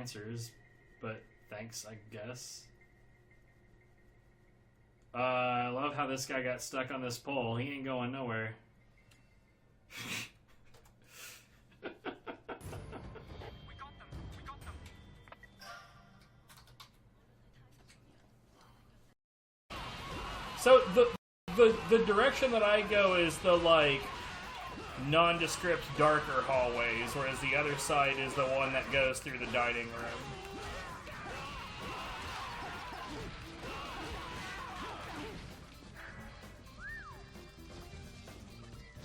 answers, but thanks, I guess. I love how this guy got stuck on this pole. He ain't going nowhere. So the direction that I go is the like nondescript darker hallways, whereas the other side is the one that goes through the dining room.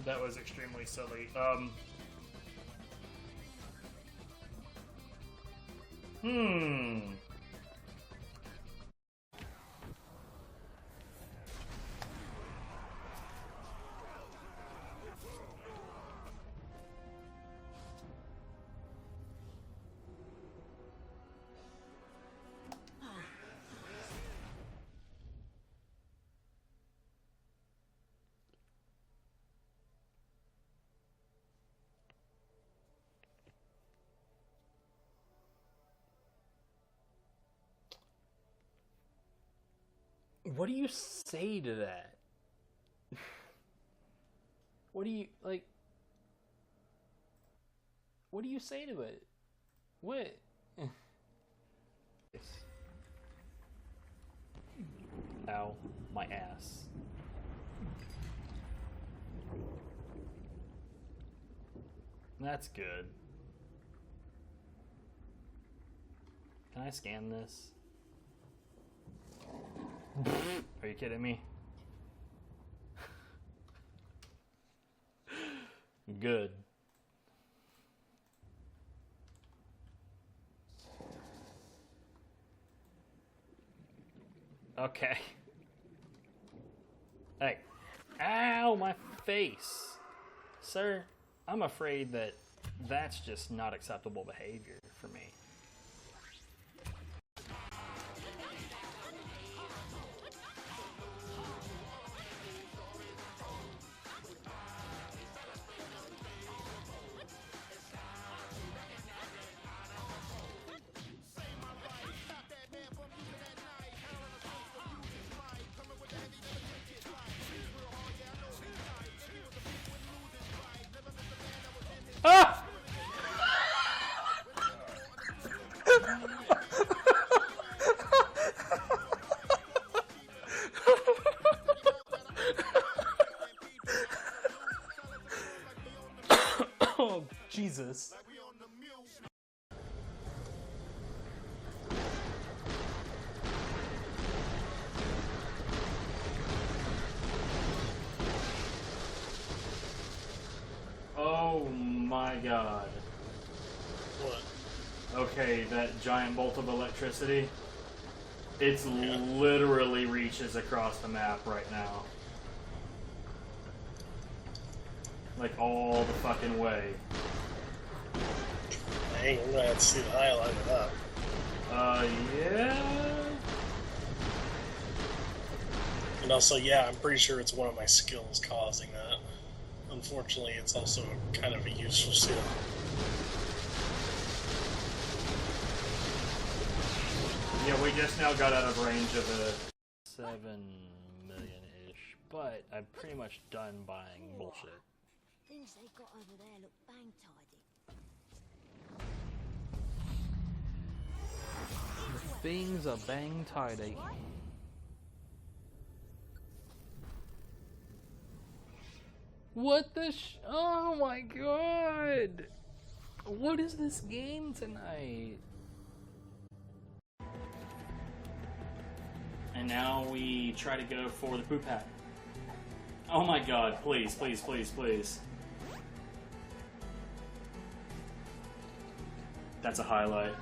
That was extremely silly. What do you say to that? What do you, like... What do you say to it? What? Ow, my ass. That's good. Can I scan this? Are you kidding me? Good. Okay. Hey. Ow, my face. Sir, I'm afraid that that's just not acceptable behavior for me. Ah! Oh, Jesus. Oh my god. What? Okay, that giant bolt of electricity. It's literally reaches across the map right now. Like all the fucking way. Dang, I'm gonna have to see the highlight of that. Yeah. And also, yeah, I'm pretty sure it's one of my skills causing that. Unfortunately, it's also kind of a useful skill. Yeah, we just now got out of range of a 7 million-ish, but I'm pretty much done buying bullshit. Things they got over there look bang tidy. Things are bang tidy. What the oh my god! What is this game tonight? And now we try to go for the poop hat. Oh my god, please, please, please, please. That's a highlight.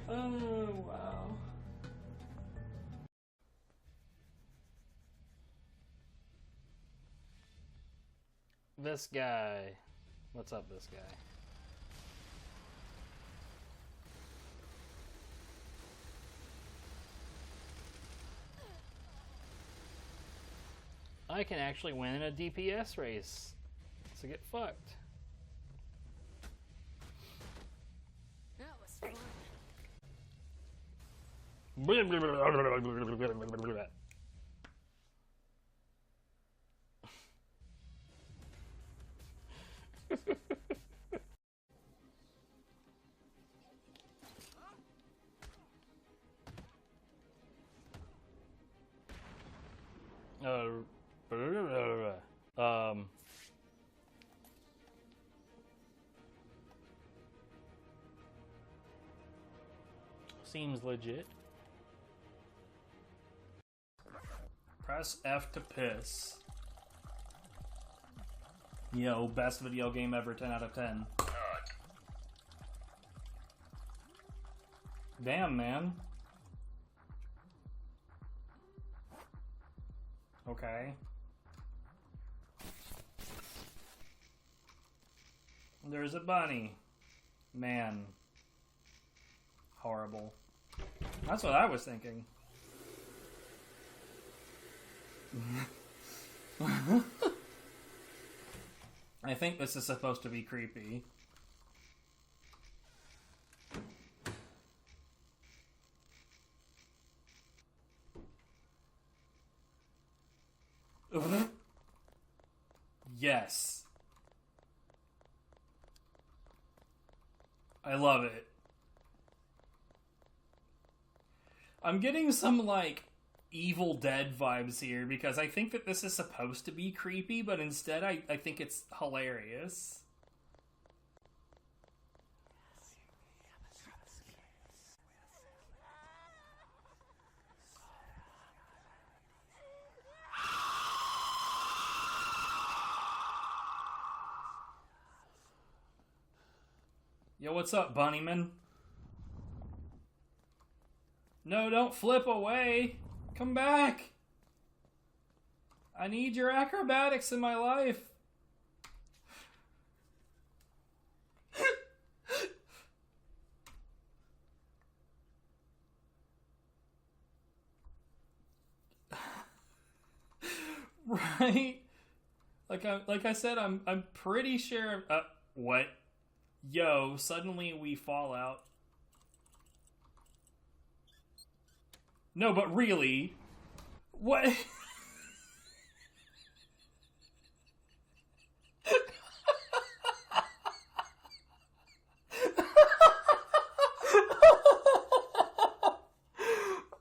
Oh, wow. This guy. What's up, this guy? I can actually win in a DPS race. to get fucked. That was fun. Seems legit. Press F to piss. Yo, best video game ever, 10 out of 10. Damn, man. Okay. There's a bunny. Man. Horrible. That's what I was thinking. I think this is supposed to be creepy. Yes. I love it. I'm getting some, like, Evil Dead vibes here, because I think that this is supposed to be creepy, but instead I think it's hilarious. Yo, what's up, Bunnyman? No, don't flip away. Come back. I need your acrobatics in my life. Right? Like I said, I'm pretty sure. What? Yo, suddenly we fall out. No, but really, what?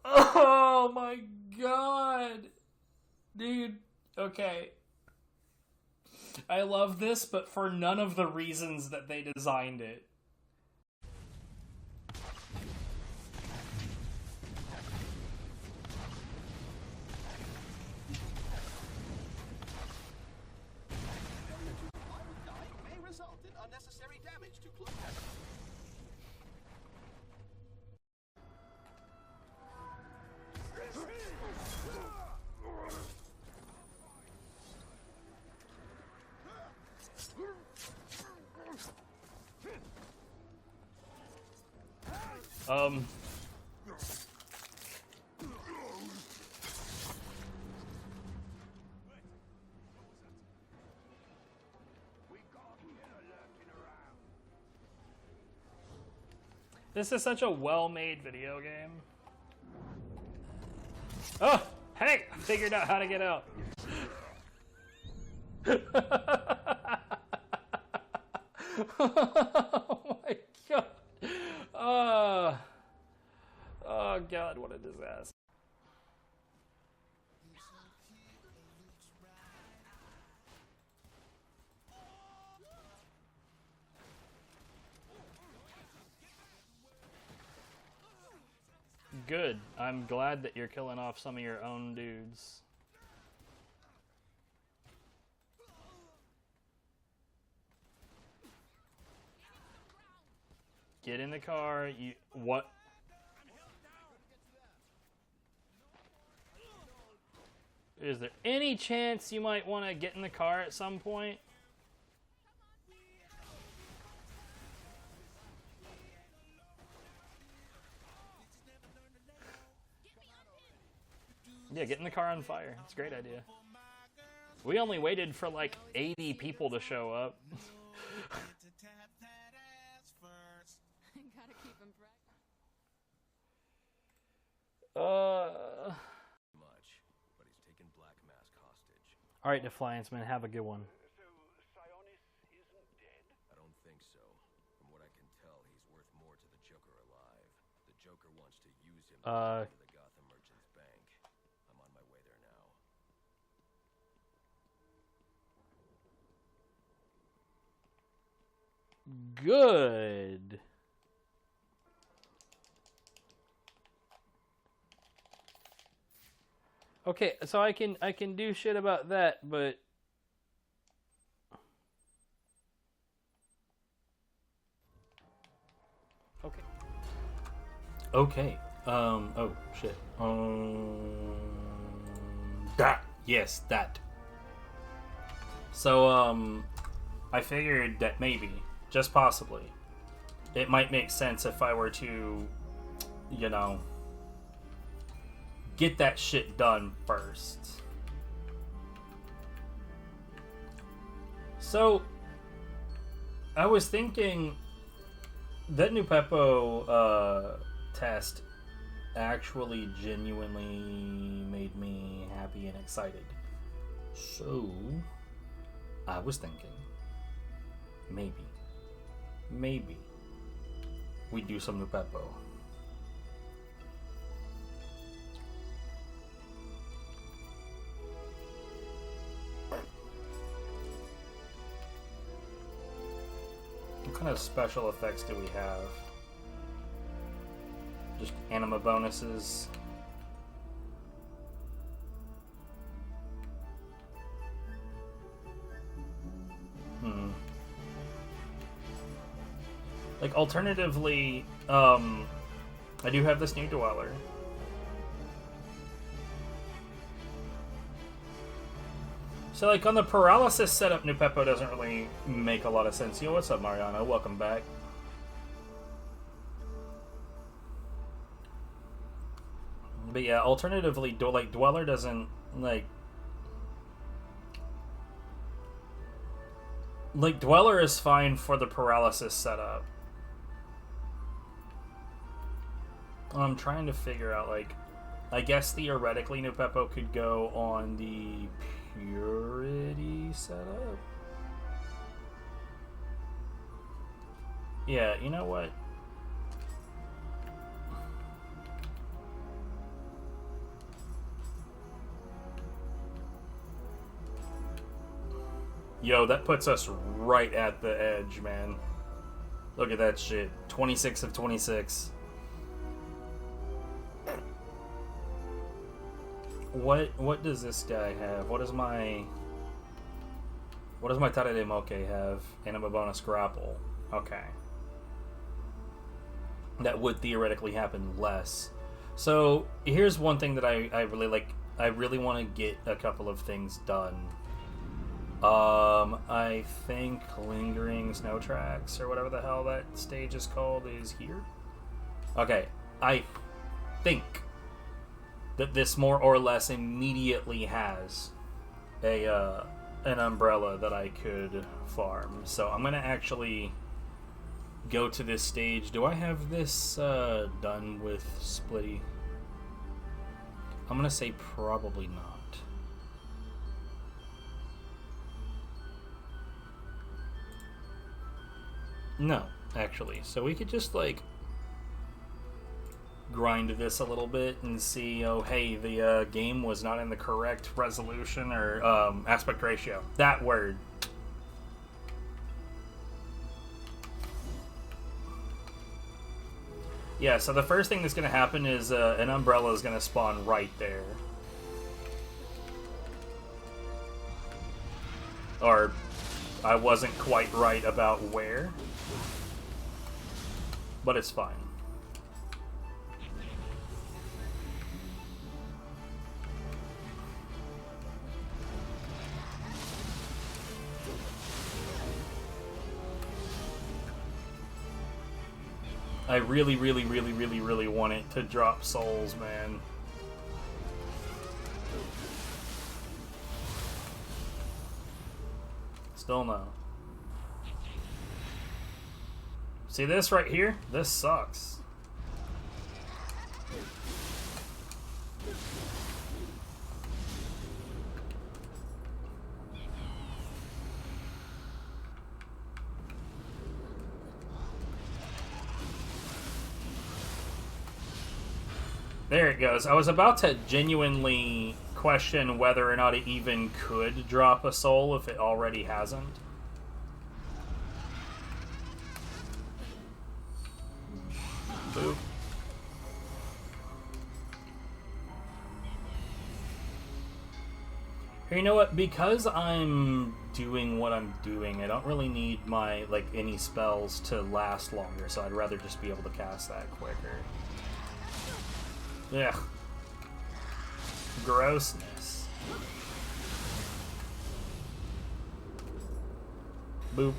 Oh my god, dude. Okay. I love this, but for none of the reasons that they designed it. This is such a well-made video game. Oh, hey! I figured out how to get out. Oh my god. Oh god, what a disaster. Good. I'm glad that you're killing off some of your own dudes. Get in the car. You what? Is there any chance you might want to get in the car at some point? Yeah, get in the car on fire. It's a great idea. We only waited for like 80 people to show up. Gotta keep him practiced. Much, but he's taken Black Mask hostage. Alright, Defiance Man, have a good one. So, Sionis isn't dead? I don't think so. From what I can tell, he's worth more to the Joker alive. The Joker wants to use him to get into the Gotham Merchants Bank. I'm on my way there now. Good. Okay, so I can do shit about that, but okay. Okay. Oh shit. That. Yes, that. So I figured that maybe, just possibly, it might make sense if I were to, you know, get that shit done first. So, I was thinking that new Peppo test actually genuinely made me happy and excited. So, I was thinking, maybe we do some new Peppo. What kind of special effects do we have? Just anima bonuses. Like, alternatively, I do have this new Dweller. So, like, on the paralysis setup, new Peppo doesn't really make a lot of sense. Yo, what's up, Mariano? Welcome back. But yeah, alternatively, like, Dweller doesn't, like, Dweller is fine for the paralysis setup. I'm trying to figure out, like, I guess theoretically new Peppo could go on the purity setup. Yeah, you know what? Yo, that puts us right at the edge, man. Look at that shit. 26 of 26. What does this guy have? What does my Tare de Moke have? Anima bonus grapple. Okay. That would theoretically happen less. So here's one thing that I really like. I really want to get a couple of things done. I think Lingering Snow Tracks, or whatever the hell that stage is called, is here. Okay, I think that this more or less immediately has an umbrella that I could farm. So I'm gonna actually go to this stage. Do I have this done with Splitty? I'm gonna say probably not. No, actually. So we could just, like, grind this a little bit and see, oh, hey, the game was not in the correct resolution or aspect ratio. That word. Yeah, so the first thing that's going to happen is an umbrella is going to spawn right there. Or I wasn't quite right about where. But it's fine. I really, really, really, really, really want it to drop souls, man. Still no. See this right here? This sucks. There it goes. I was about to genuinely question whether or not it even could drop a soul if it already hasn't. Boop. Here, you know what? Because I'm doing what I'm doing, I don't really need my, like, any spells to last longer, so I'd rather just be able to cast that quicker. Ugh. Grossness. Boop.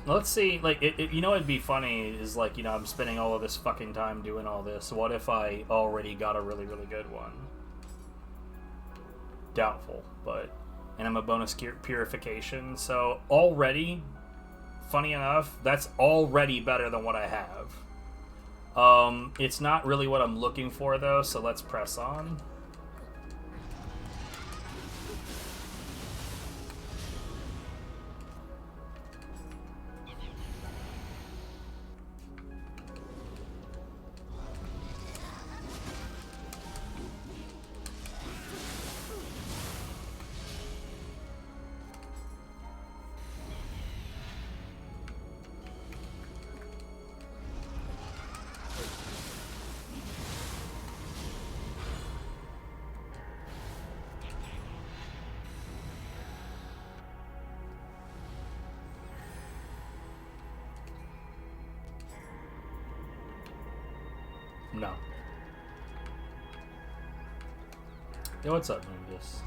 Let's see, like, you know what'd be funny is, like, you know, I'm spending all of this fucking time doing all this. What if I already got a really, really good one? Doubtful, but... And I'm a bonus purification, so already, funny enough, that's already better than what I have. It's not really what I'm looking for, though, so let's press on. No. Yo, what's up, Nimbus?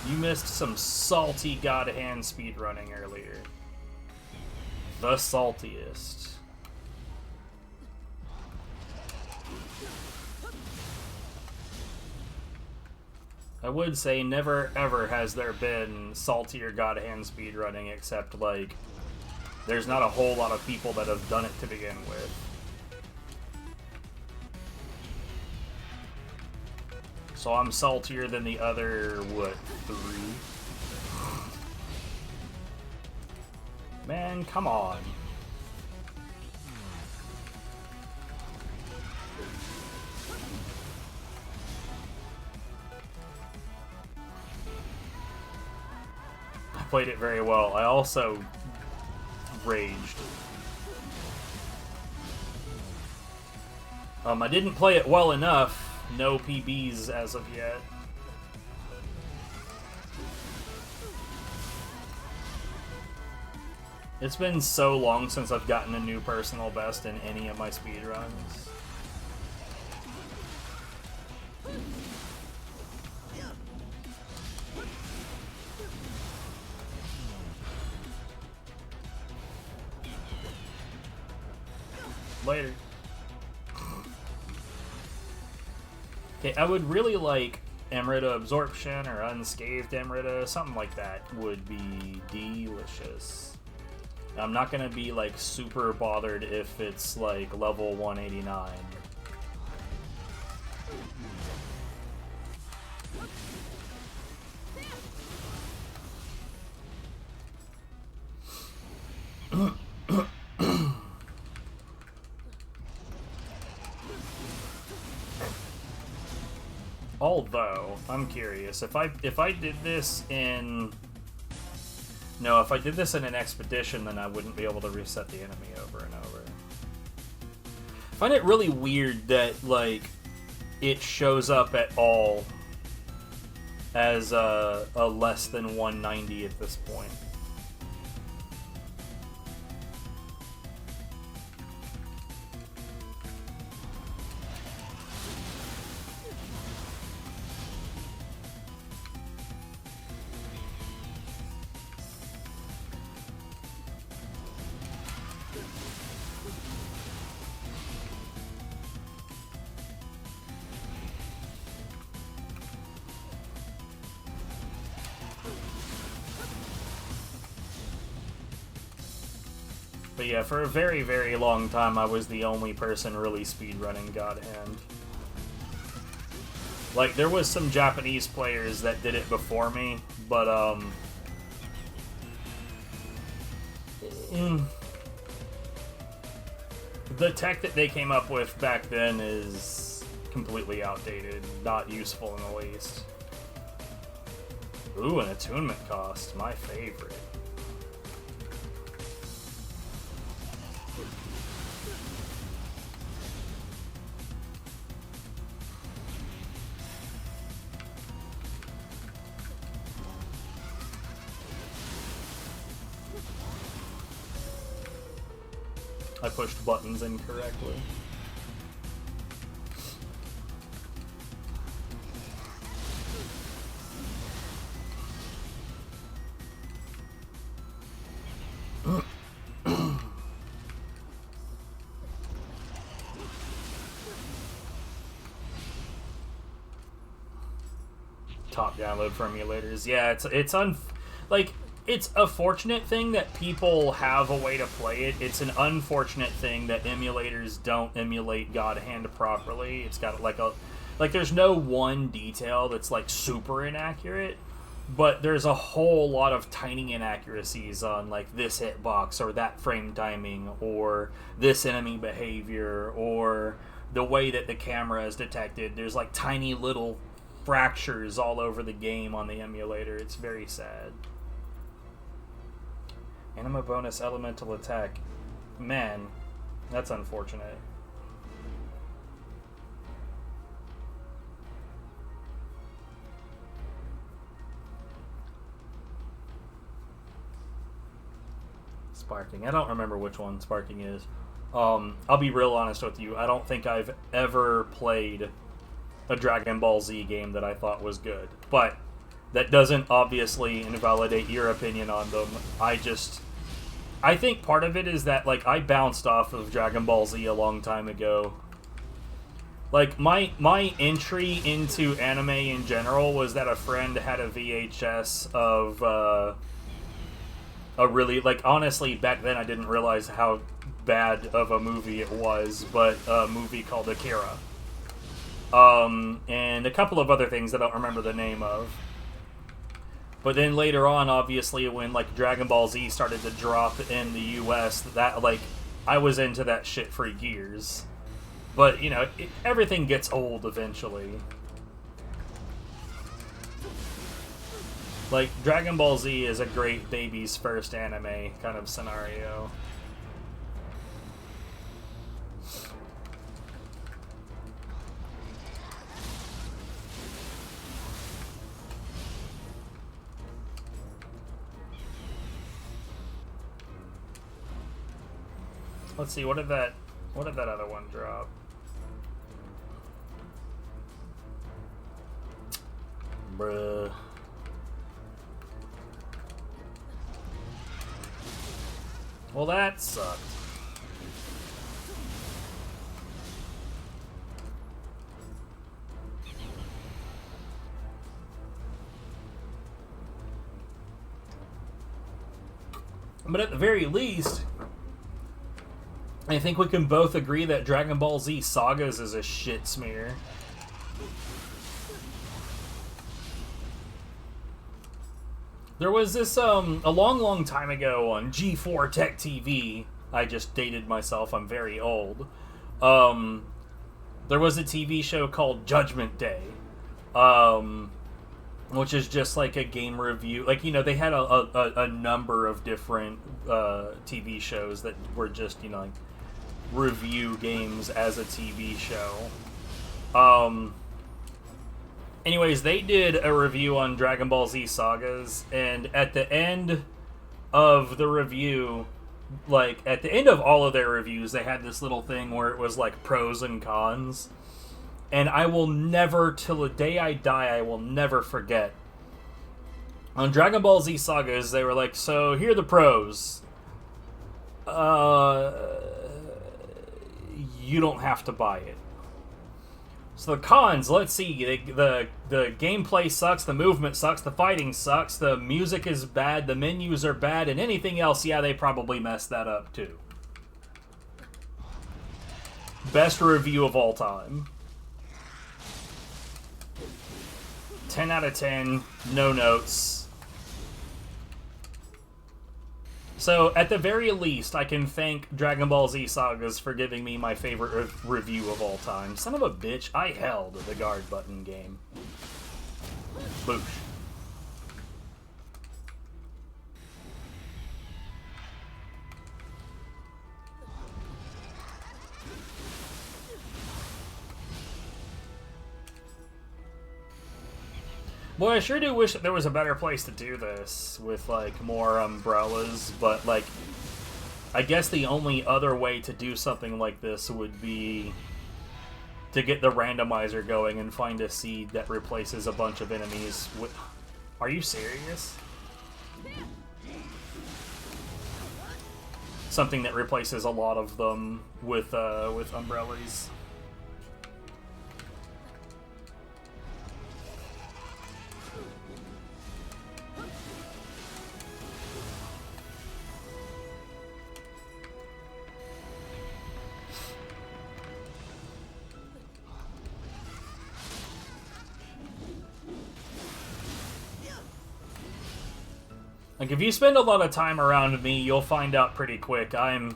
You missed some salty God Hand speedrunning earlier. The saltiest. I would say never ever has there been saltier God Hand speedrunning, except, like, there's not a whole lot of people that have done it to begin with. So I'm saltier than the other, what, 3? Man, come on. I played it very well. I also raged. I didn't play it well enough. No PBs as of yet. It's been so long since I've gotten a new personal best in any of my speedruns. Later. Okay, I would really like Emerita Absorption or Unscathed Emerita, something like that would be delicious. I'm not gonna be, like, super bothered if it's, like, level 189. Although, I'm curious, if I did this in... No, if I did this in an expedition, then I wouldn't be able to reset the enemy over and over. I find it really weird that, like, it shows up at all as a less than 190 at this point. But yeah, for a very, very long time, I was the only person really speedrunning God Hand. Like, there was some Japanese players that did it before me, but, the tech that they came up with back then is completely outdated, not useful in the least. Ooh, an attunement cost, my favorite. I pushed buttons incorrectly. Top download for emulators. Yeah, it's a fortunate thing that people have a way to play it. It's an unfortunate thing that emulators don't emulate God Hand properly. It's got like there's no one detail that's like super inaccurate, but there's a whole lot of tiny inaccuracies on like this hitbox or that frame timing or this enemy behavior or the way that the camera is detected. There's like tiny little fractures all over the game on the emulator. It's very sad. Anima bonus elemental attack. Man, that's unfortunate. Sparking. I don't remember which one Sparking is. I'll be real honest with you. I don't think I've ever played a Dragon Ball Z game that I thought was good. But that doesn't obviously invalidate your opinion on them. I think part of it is that, like, I bounced off of Dragon Ball Z a long time ago. Like, my entry into anime in general was that a friend had a VHS of, a really, like, honestly, back then I didn't realize how bad of a movie it was, but a movie called Akira. And a couple of other things that I don't remember the name of. But then later on, obviously, when, like, Dragon Ball Z started to drop in the US, that, like, I was into that shit for years. But, you know, everything gets old eventually. Like, Dragon Ball Z is a great baby's first anime kind of scenario. Let's see, what did that other one drop? Bruh. Well, that sucked. But at the very least, I think we can both agree that Dragon Ball Z Sagas is a shit smear. There was this, a long time ago on G4 Tech TV, I just dated myself, I'm very old, there was a TV show called Judgment Day, which is just like a game review, like, you know, they had a number of different, TV shows that were just, you know, like, review games as a TV show. Anyways, they did a review on Dragon Ball Z Sagas, and at the end of the review, like, at the end of all of their reviews, they had this little thing where it was, like, pros and cons. And I will never, till the day I die, I will never forget. On Dragon Ball Z Sagas, they were like, so, here are the pros. You don't have to buy it. So the cons, let's see. The gameplay sucks, the movement sucks, the fighting sucks, the music is bad, the menus are bad, and anything else, yeah, they probably messed that up too. Best review of all time. 10 out of 10, no notes. So, at the very least, I can thank Dragon Ball Z Sagas for giving me my favorite review of all time. Son of a bitch, I held the guard button game. Boosh. Boy, I sure do wish that there was a better place to do this with, like, more umbrellas, but, like, I guess the only other way to do something like this would be to get the randomizer going and find a seed that replaces a bunch of enemies with... Are you serious? Something that replaces a lot of them with umbrellas. Like, if you spend a lot of time around me, you'll find out pretty quick. I'm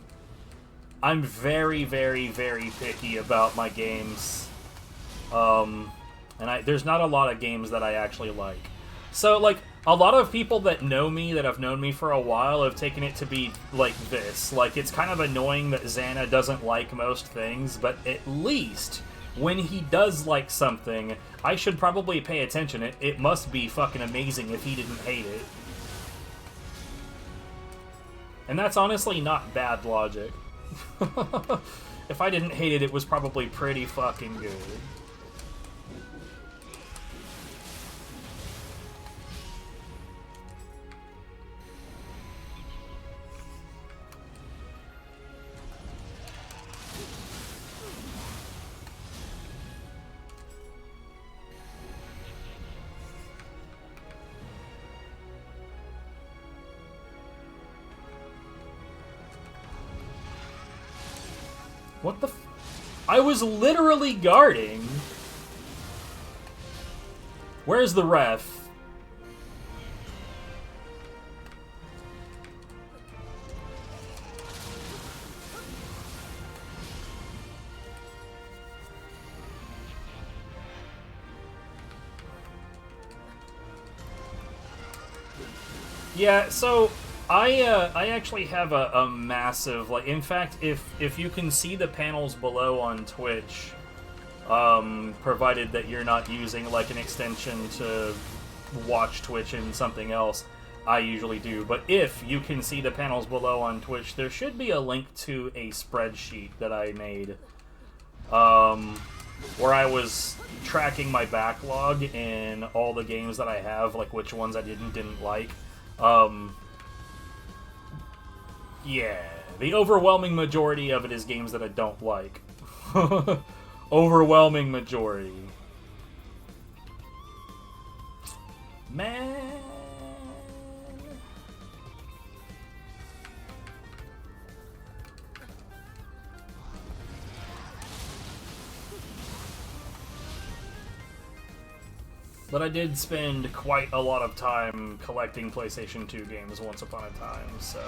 very, very, very picky about my games. And there's not a lot of games that I actually like. So, like, a lot of people that know me, that have known me for a while, have taken it to be like this. Like, it's kind of annoying that Xana doesn't like most things, but at least when he does like something, I should probably pay attention. It must be fucking amazing if he didn't hate it. And that's honestly not bad logic. If I didn't hate it, it was probably pretty fucking good. What the I was literally guarding. Where's the ref? Yeah, so I actually have a massive, like, in fact, if you can see the panels below on Twitch, provided that you're not using, like, an extension to watch Twitch and something else, I usually do, but if you can see the panels below on Twitch, there should be a link to a spreadsheet that I made, where I was tracking my backlog in all the games that I have, like, which ones I didn't like. Yeah, the overwhelming majority of it is games that I don't like. Overwhelming majority. Man. But I did spend quite a lot of time collecting PlayStation 2 games once upon a time, so...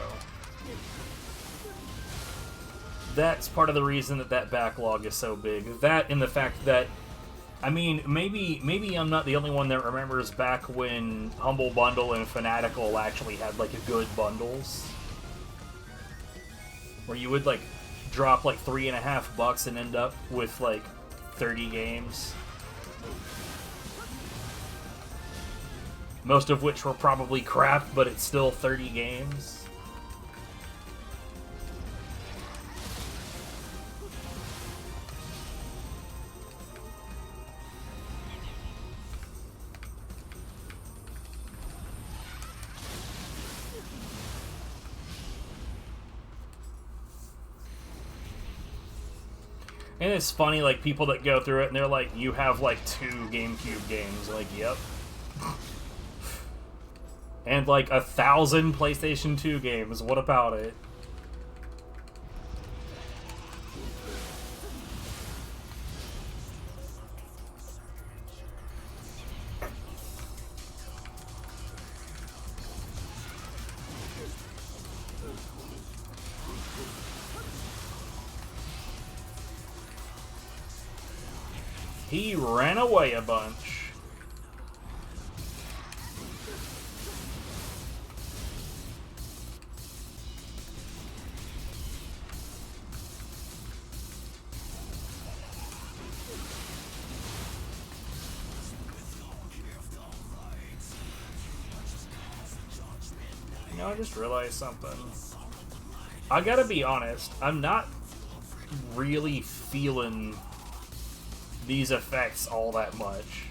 That's part of the reason that backlog is so big. That and the fact that, I mean, maybe I'm not the only one that remembers back when Humble Bundle and Fanatical actually had, like, good bundles. Where you would, like, drop, like, $3.50 and end up with, like, 30 games. Most of which were probably crap, but it's still 30 games. And it's funny, like, people that go through it and they're like, you have like 2 GameCube games. Like, yep. And like 1,000 PlayStation 2 games. What about it? He ran away a bunch. You know, I just realized something. I gotta be honest, I'm not really feeling these effects all that much.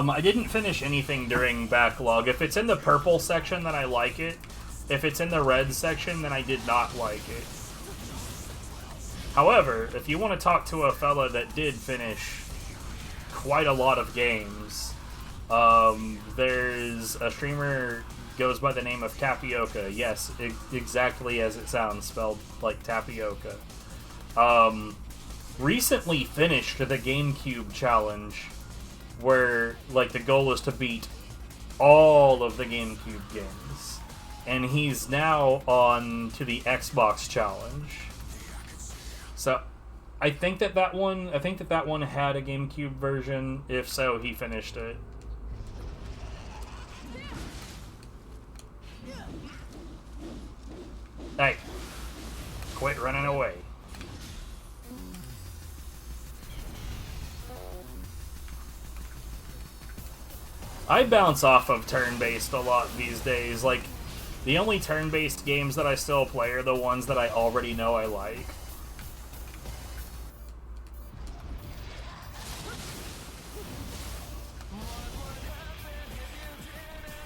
I didn't finish anything during backlog. If it's in the purple section, then I like it. If it's in the red section, then I did not like it. However, if you want to talk to a fella that did finish quite a lot of games, there's a streamer goes by the name of Tapioca. Yes, exactly as it sounds, spelled like tapioca. Recently finished the GameCube challenge, where like the goal is to beat all of the GameCube games. And he's now on to the Xbox challenge. So, I think that one had a GameCube version. If so, he finished it. Hey, quit running away. I bounce off of turn-based a lot these days. Like, the only turn-based games that I still play are the ones that I already know I like.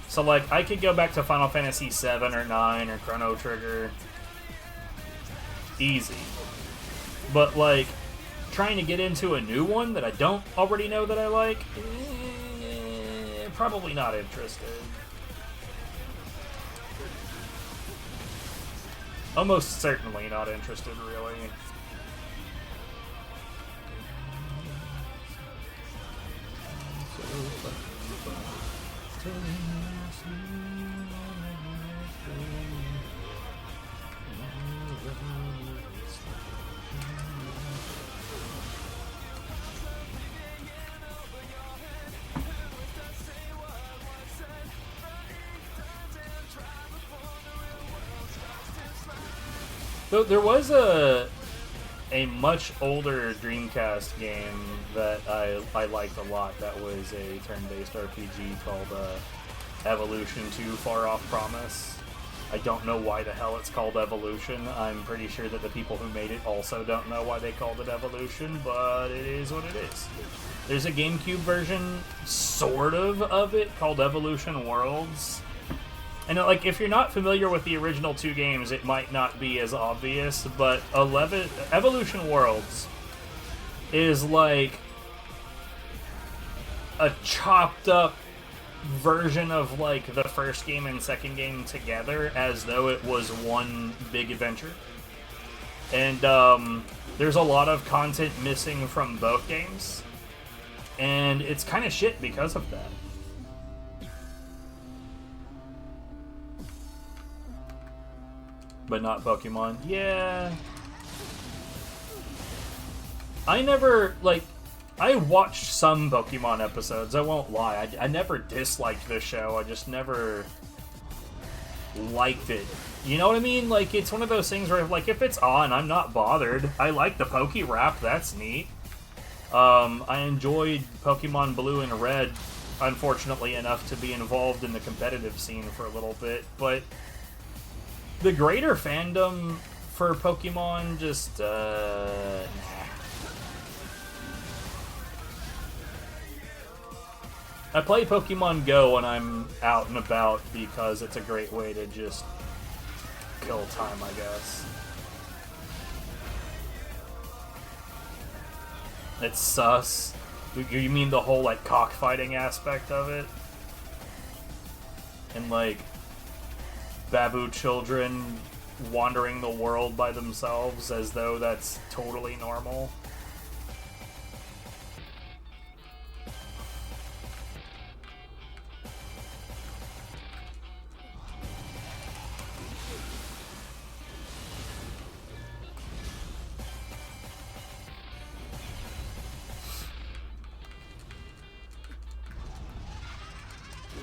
So, like, I could go back to Final Fantasy 7 or 9 or Chrono Trigger. Easy. But, like, trying to get into a new one that I don't already know that I like, probably not interested. Almost certainly not interested, really. So there was a much older Dreamcast game that I liked a lot that was a turn-based RPG called Evolution 2 Far Off Promise. I don't know why the hell it's called Evolution. I'm pretty sure that the people who made it also don't know why they called it Evolution, but it is what it is. There's a GameCube version, sort of it, called Evolution Worlds. And, like, if you're not familiar with the original 2 games, it might not be as obvious, but Evolution Worlds is, like, a chopped-up version of, like, the first game and second game together, as though it was one big adventure. And, there's a lot of content missing from both games, and it's kind of shit because of that. But not Pokemon. Yeah. I never, like, I watched some Pokemon episodes, I won't lie. I never disliked the show, I just never liked it. You know what I mean? Like, it's one of those things where, like, if it's on, I'm not bothered. I like the Poke Rap, that's neat. I enjoyed Pokemon Blue and Red unfortunately enough to be involved in the competitive scene for a little bit, but the greater fandom for Pokemon just, nah. I play Pokemon Go when I'm out and about because it's a great way to just kill time, I guess. It's sus. You mean the whole, like, cockfighting aspect of it? And, like, Babu children wandering the world by themselves as though that's totally normal?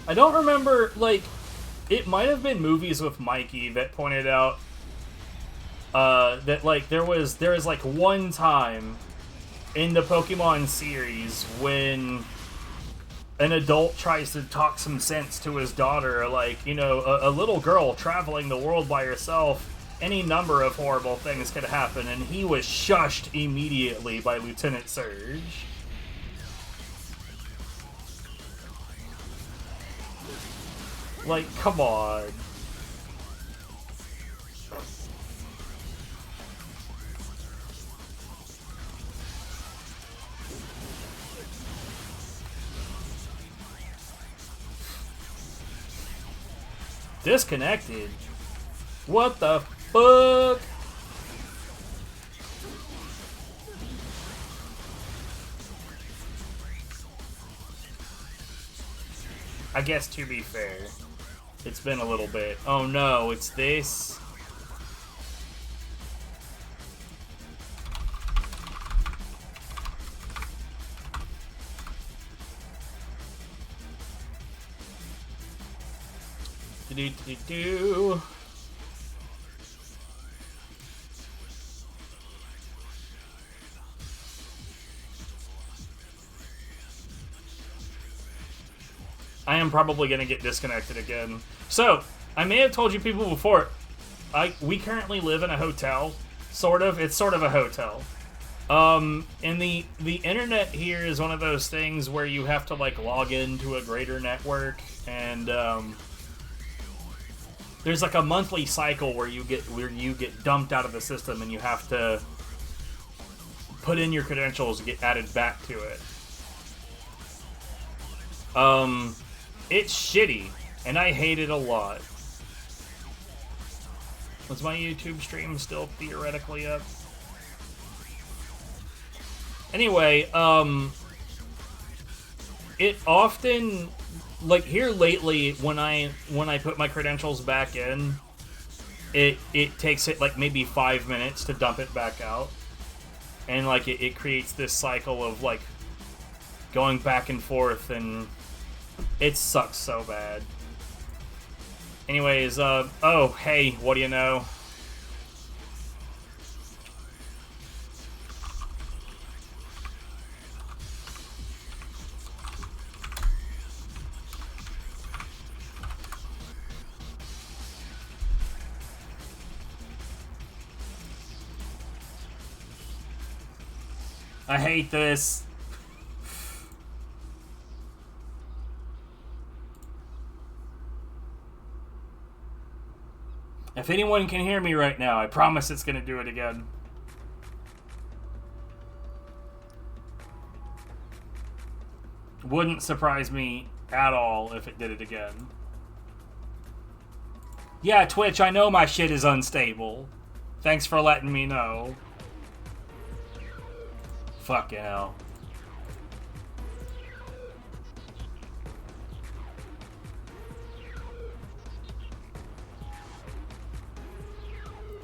I don't remember, like, it might have been Movies with Mikey that pointed out that, like, there is like one time in the Pokemon series when an adult tries to talk some sense to his daughter, like, you know, a little girl traveling the world by herself, any number of horrible things could happen, and he was shushed immediately by Lieutenant Surge. Like, come on. Disconnected? What the fuck? I guess to be fair, it's been a little bit. Oh no, it's this. Do-do-do-do. I am probably going to get disconnected again. So, I may have told you people before, we currently live in a hotel, sort of. It's sort of a hotel. And the internet here is one of those things where you have to, like, log into a greater network, and there's like a monthly cycle where you get dumped out of the system and you have to put in your credentials to get added back to it. It's shitty, and I hate it a lot. Was my YouTube stream still theoretically up? Anyway, it often, like, here lately, when I put my credentials back in, it takes it like maybe 5 minutes to dump it back out, and like it creates this cycle of like going back and forth, and it sucks so bad. Anyways, oh hey, what do you know? I hate this. If anyone can hear me right now, I promise it's gonna do it again. Wouldn't surprise me at all if it did it again. Yeah, Twitch, I know my shit is unstable. Thanks for letting me know. Fucking hell.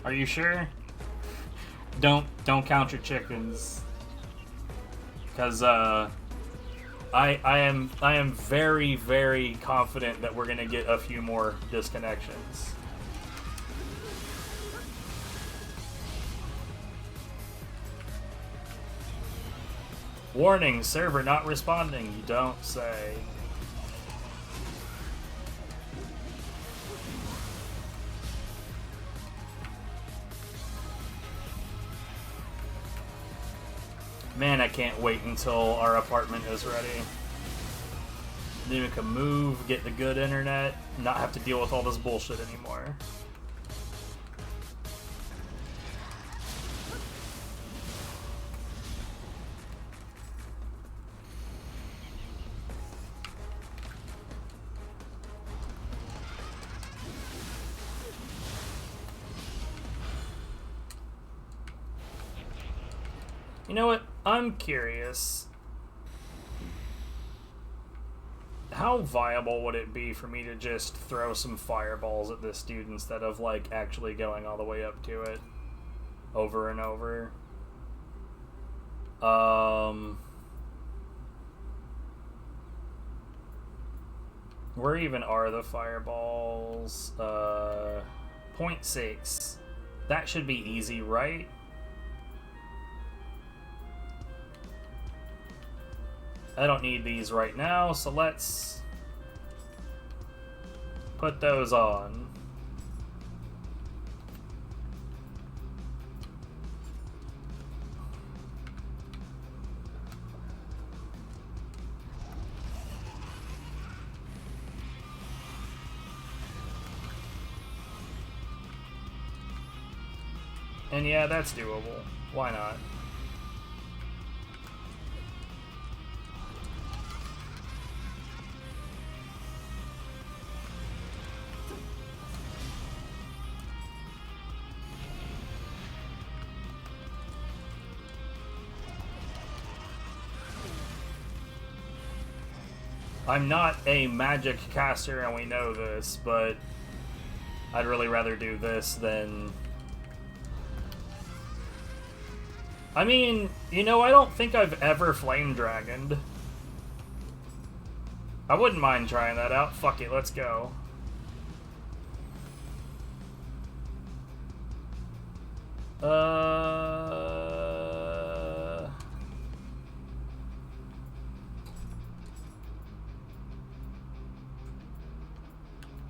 Are you sure? Don't count your chickens. Cause I am very, very confident that we're gonna get a few more disconnections. Warning, server not responding, you don't say. Man, I can't wait until our apartment is ready. Then we can move, get the good internet, not have to deal with all this bullshit anymore. You know what? I'm curious. How viable would it be for me to just throw some fireballs at this dude instead of, like, actually going all the way up to it over and over? Where even are the fireballs? 0.6. That should be easy, right? I don't need these right now, so let's put those on. And yeah, that's doable. Why not? I'm not a magic caster, and we know this, but I'd really rather do this than... I mean, you know, I don't think I've ever flame dragoned. I wouldn't mind trying that out. Fuck it, let's go.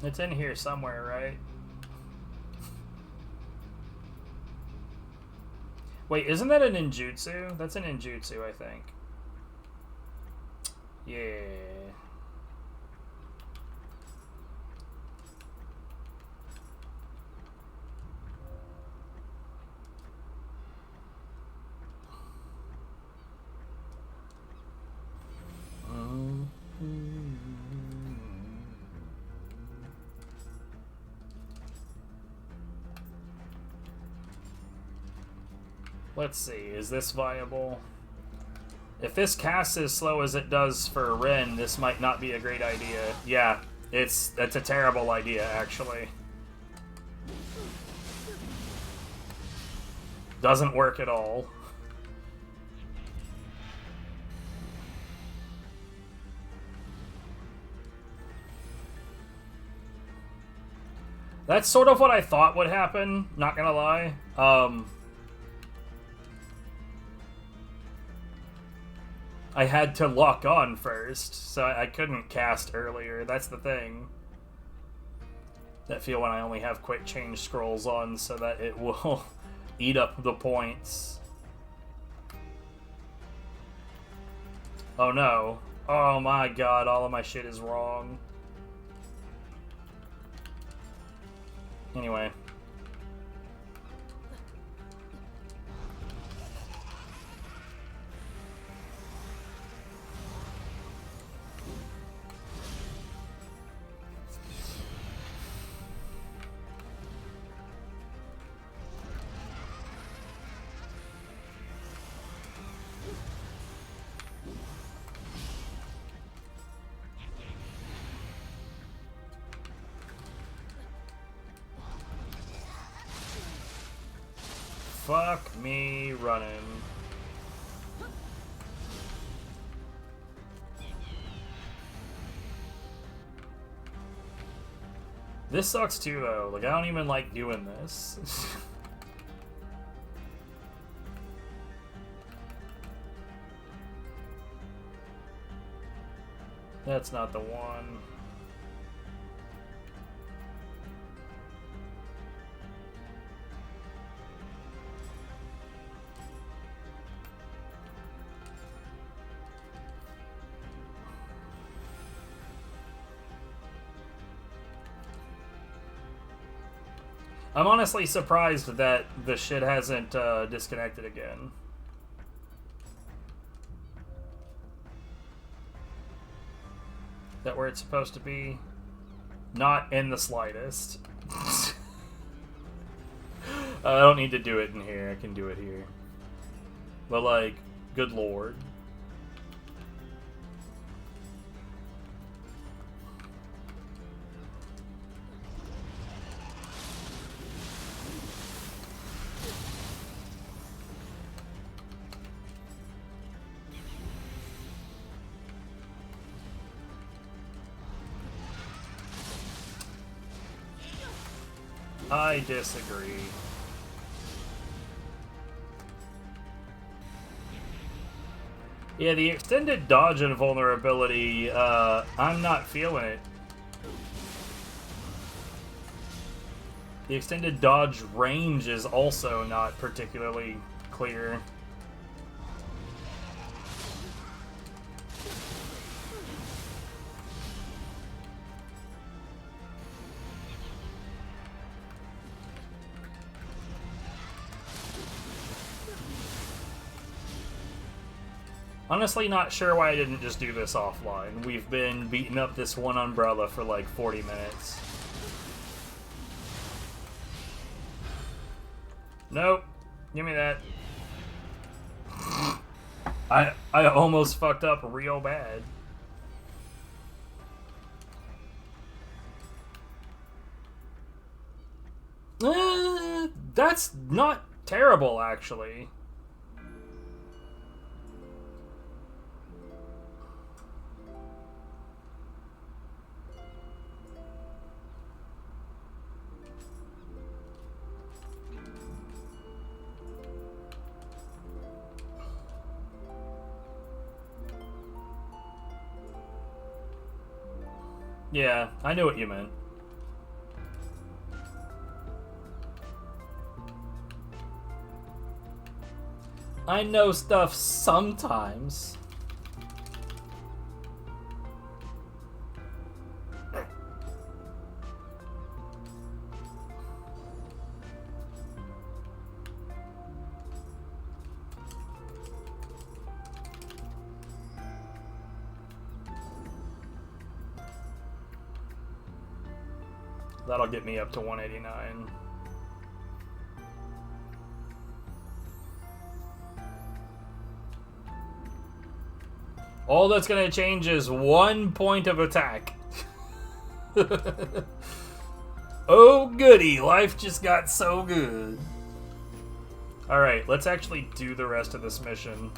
It's in here somewhere, right? Wait, isn't that an ninjutsu? That's an ninjutsu, I think. Yeah. Let's see, is this viable? If this casts as slow as it does for Ren, this might not be a great idea. Yeah, that's a terrible idea, actually. Doesn't work at all. That's sort of what I thought would happen, not gonna lie. I had to lock on first, so I couldn't cast earlier. That's the thing. That feel when I only have quick change scrolls on so that it will eat up the points. Oh no. Oh my god, all of my shit is wrong. Anyway. Fuck me running. This sucks too, though. Like, I don't even like doing this. That's not the one. I'm honestly surprised that the shit hasn't disconnected again. Is that where it's supposed to be? Not in the slightest. I don't need to do it in here. I can do it here. But, like, good lord. I disagree. Yeah, the extended dodge and vulnerability, I'm not feeling it. The extended dodge range is also not particularly clear. Honestly, not sure why I didn't just do this offline. We've been beating up this one umbrella for like 40 minutes. Nope. Give me that. I almost fucked up real bad. That's not terrible, actually. Yeah, I knew what you meant. I know stuff sometimes. That'll get me up to 189. All that's gonna change is 1 point of attack. Oh goody, life just got so good. Alright, let's actually do the rest of this mission.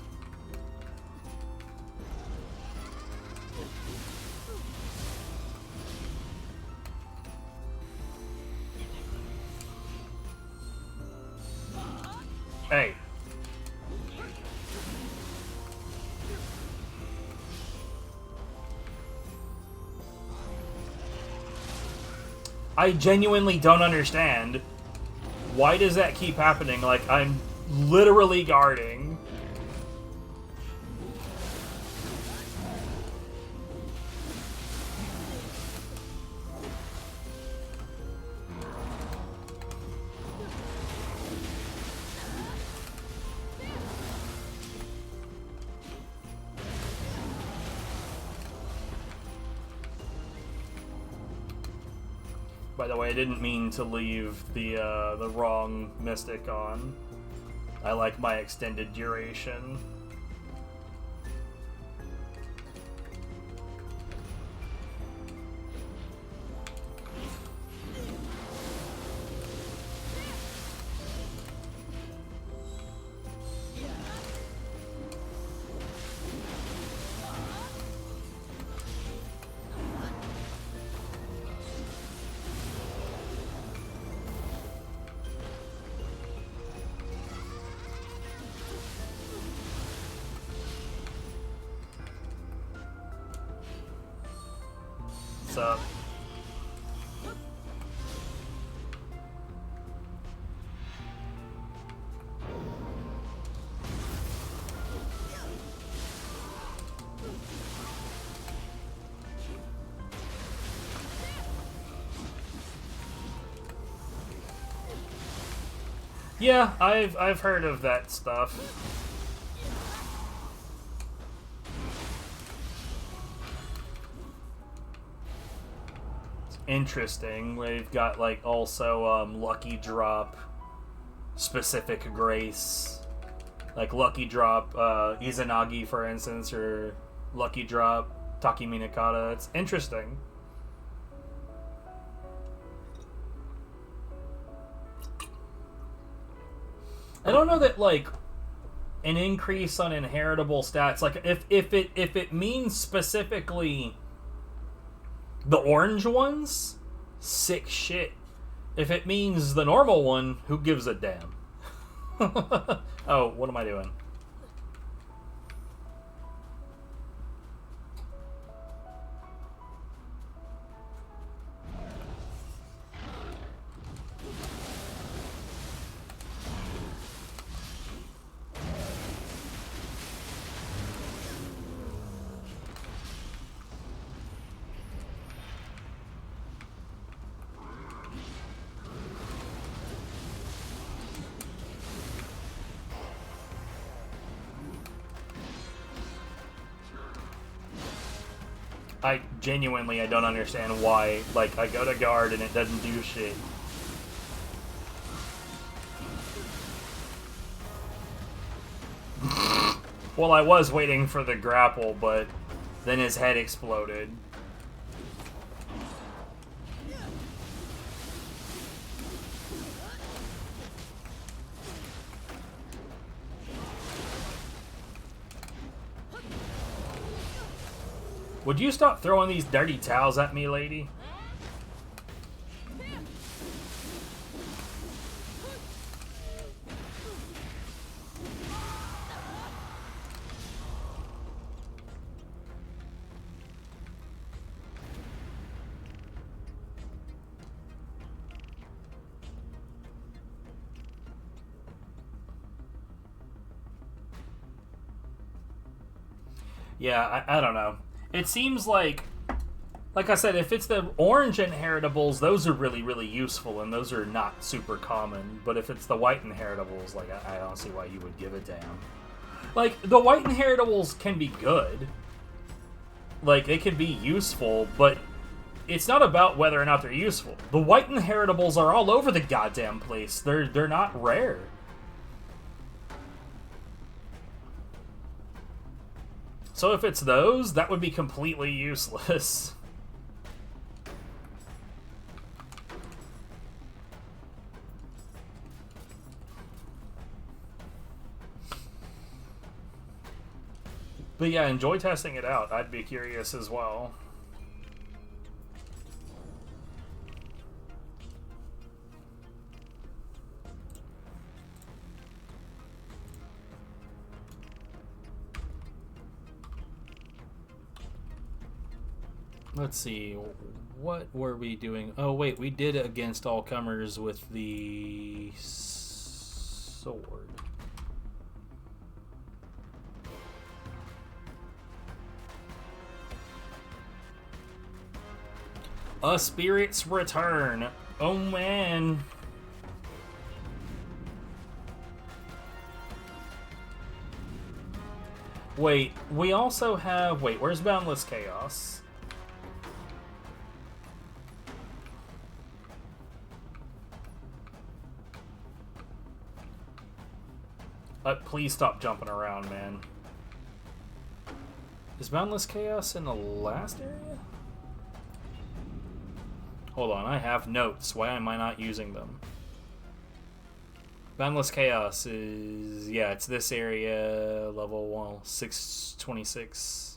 Hey. I genuinely don't understand. Why does that keep happening? Like, I'm literally guarding. By the way, I didn't mean to leave the wrong mystic on. I like my extended duration. What's up? Yeah, I've heard of that stuff. It's interesting. We've got like also lucky drop specific grace. Like lucky drop Izanagi, for instance, or lucky drop Takiminakata. It's interesting. I don't know that like an increase on inheritable stats, like if it means specifically the orange ones, sick shit. If it means the normal one, who gives a damn? Oh, what am I doing? I genuinely, I don't understand why, like, I go to guard and it doesn't do shit. Well, I was waiting for the grapple, but then his head exploded. Would you stop throwing these dirty towels at me, lady? Yeah, I don't know. It seems like I said, if it's the orange inheritables, those are really, really useful, and those are not super common. But if it's the white inheritables, like, I don't see why you would give a damn. Like, the white inheritables can be good. Like, they can be useful, but it's not about whether or not they're useful. The white inheritables are all over the goddamn place. They're not rare. So if it's those, that would be completely useless. But yeah, enjoy testing it out. I'd be curious as well. Let's see, what were we doing? Oh wait, we did against all comers with the sword. A Spirit's Return. Oh man. Wait, we also have... Wait, where's Boundless Chaos? Please stop jumping around, man. Is Boundless Chaos in the last area? Hold on, I have notes. Why am I not using them? Boundless Chaos is... Yeah, it's this area, level 1, 626.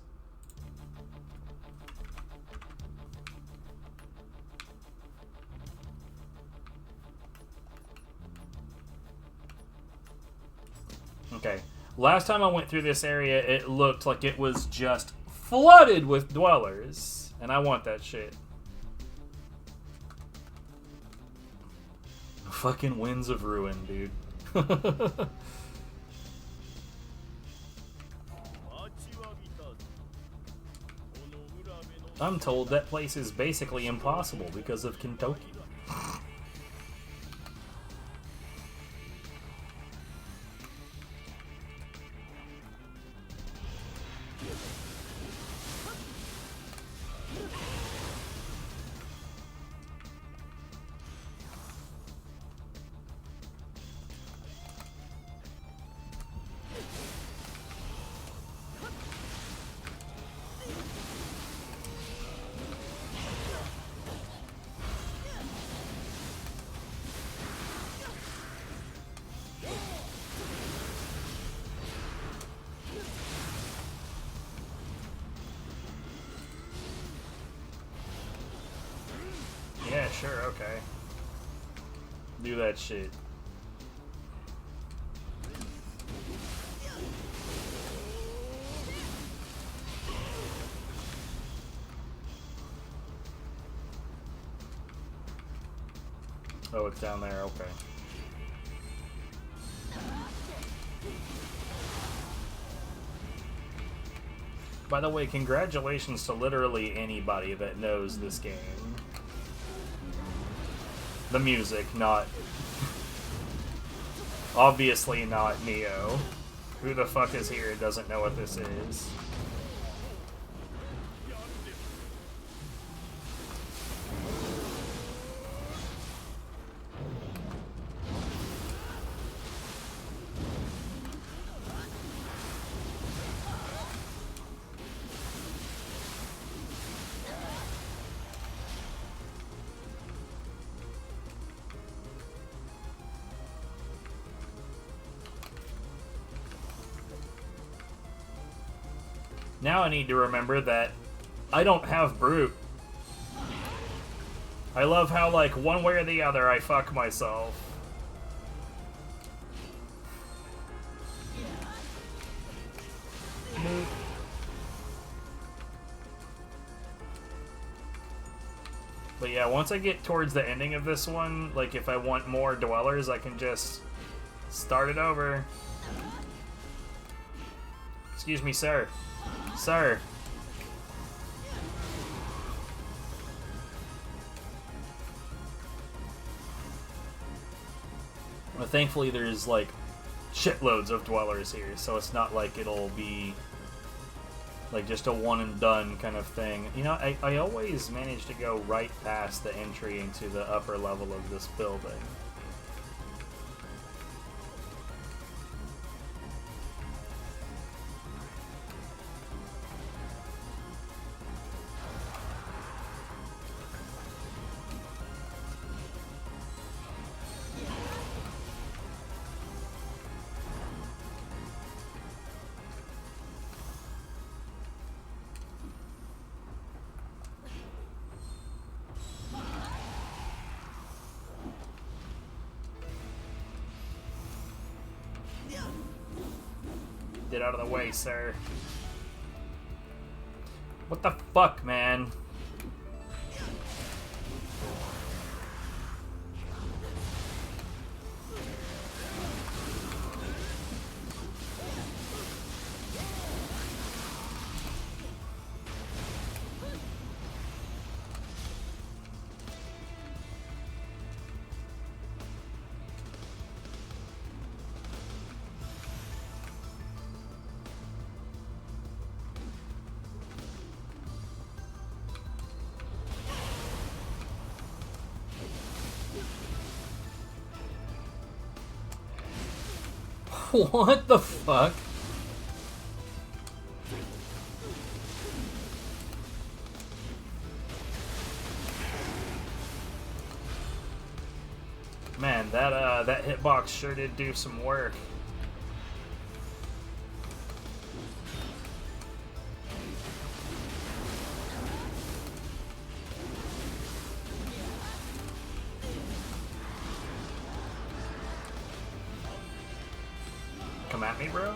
Okay. Last time I went through this area, it looked like it was just flooded with dwellers. And I want that shit. Fucking Winds of Ruin, dude. I'm told that place is basically impossible because of Kentucky. Sure, okay. Do that shit. Oh, it's down there, okay. By the way, congratulations to literally anybody that knows this game. The music, not... Obviously not Nioh. Who the fuck is here and doesn't know what this is? Now I need to remember that I don't have Brute. I love how, like, one way or the other, I fuck myself. But yeah, once I get towards the ending of this one, like, if I want more dwellers, I can just start it over. Excuse me, sir. Sir. Well, thankfully there's, like, shitloads of dwellers here, so it's not like it'll be, like, just a one and done kind of thing. You know, I always manage to go right past the entry into the upper level of this building. Get out of the way, sir. What the fuck, man? What the fuck? Man, that hitbox sure did do some work. Come at me, bro.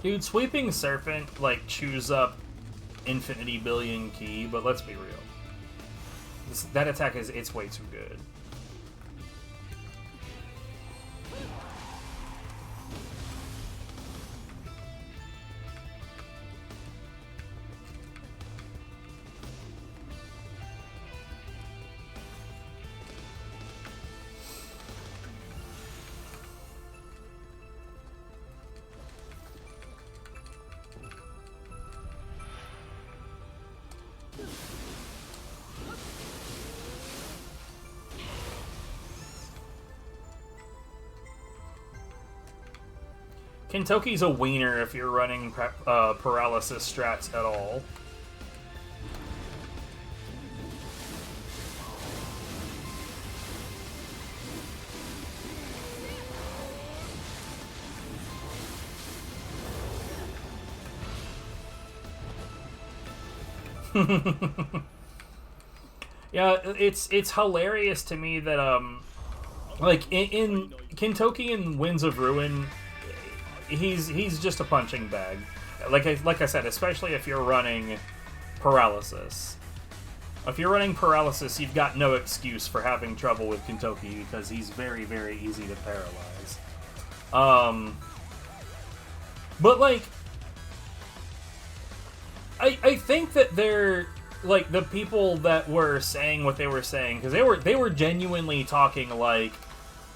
Dude, Sweeping Serpent, like, chews up Infinity Billion Ki, but let's be real. That attack it's way too good. Kentucky's a wiener if you're running paralysis strats at all. Yeah, it's hilarious to me that like in Kentucky and Winds of Ruin, he's just a punching bag. Like I said, especially if you're running paralysis. If you're running paralysis, you've got no excuse for having trouble with Kentucky because he's very, very easy to paralyze. But like, I think that they're like the people that were saying what they were saying because they were genuinely talking like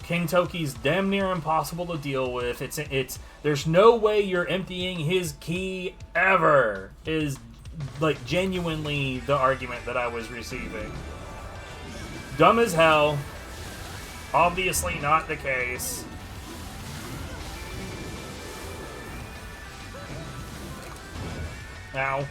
Kentucky's damn near impossible to deal with. It's there's no way you're emptying his key ever is like genuinely the argument that I was receiving. Dumb as hell. Obviously not the case. Ow.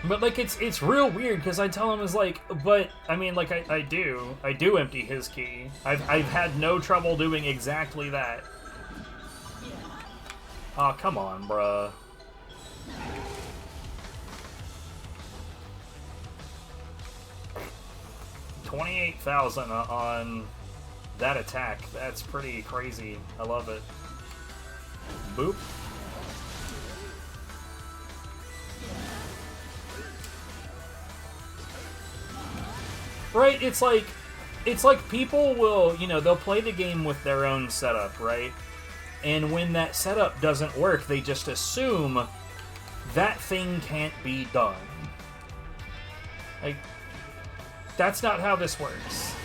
But like it's real weird because I tell him is like, but I mean like I do empty his key. I've had no trouble doing exactly that. Aw, come on, bruh. $28,000 on that attack. That's pretty crazy. I love it. Boop. Right, it's like people will, you know, they'll play the game with their own setup, right? And when that setup doesn't work, they just assume that thing can't be done. Like, that's not how this works.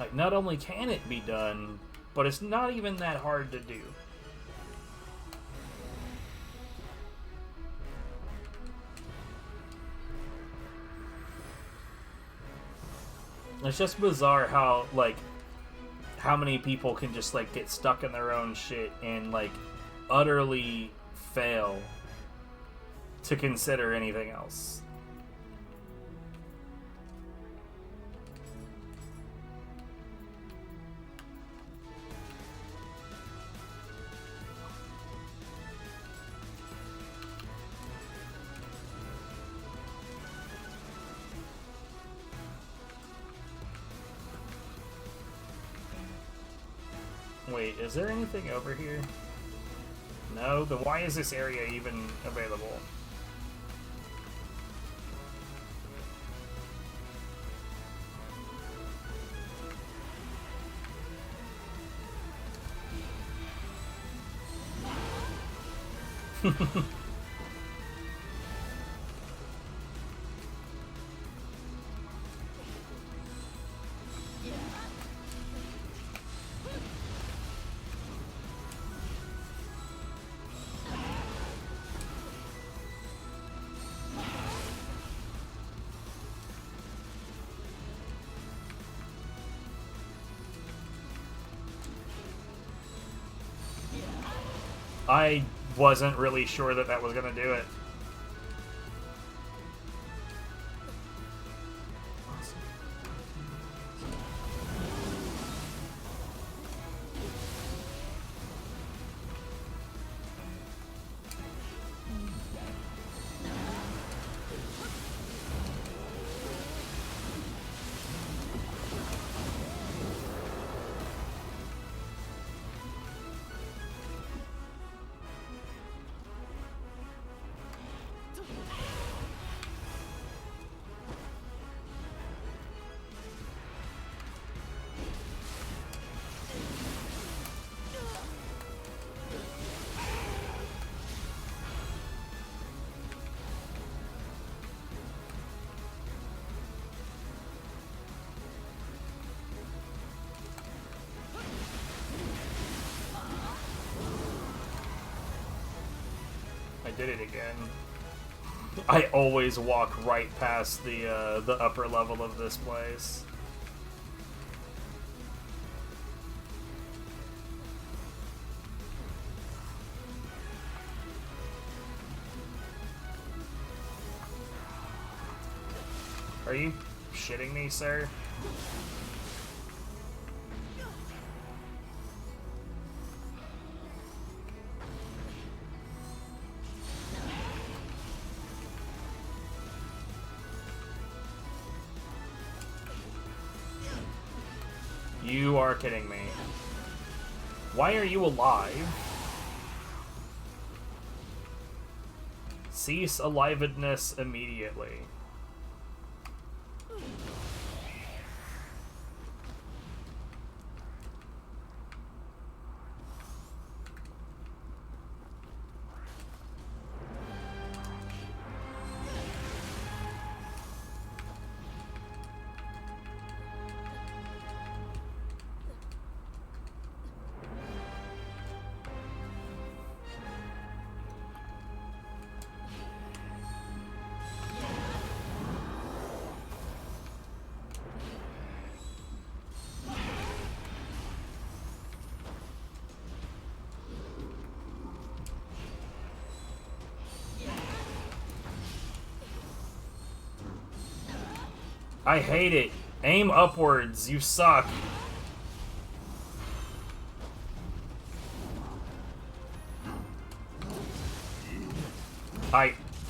Like, not only can it be done, but it's not even that hard to do. It's just bizarre how, like, how many people can just, like, get stuck in their own shit and, like, utterly fail to consider anything else. Wait, is there anything over here? No? Then why is this area even available? I wasn't really sure that that was going to do it. did it again. I always walk right past the upper level of this place. Are you shitting me, sir? You are kidding me. Why are you alive? Cease alivedness immediately. I hate it. Aim upwards. You suck.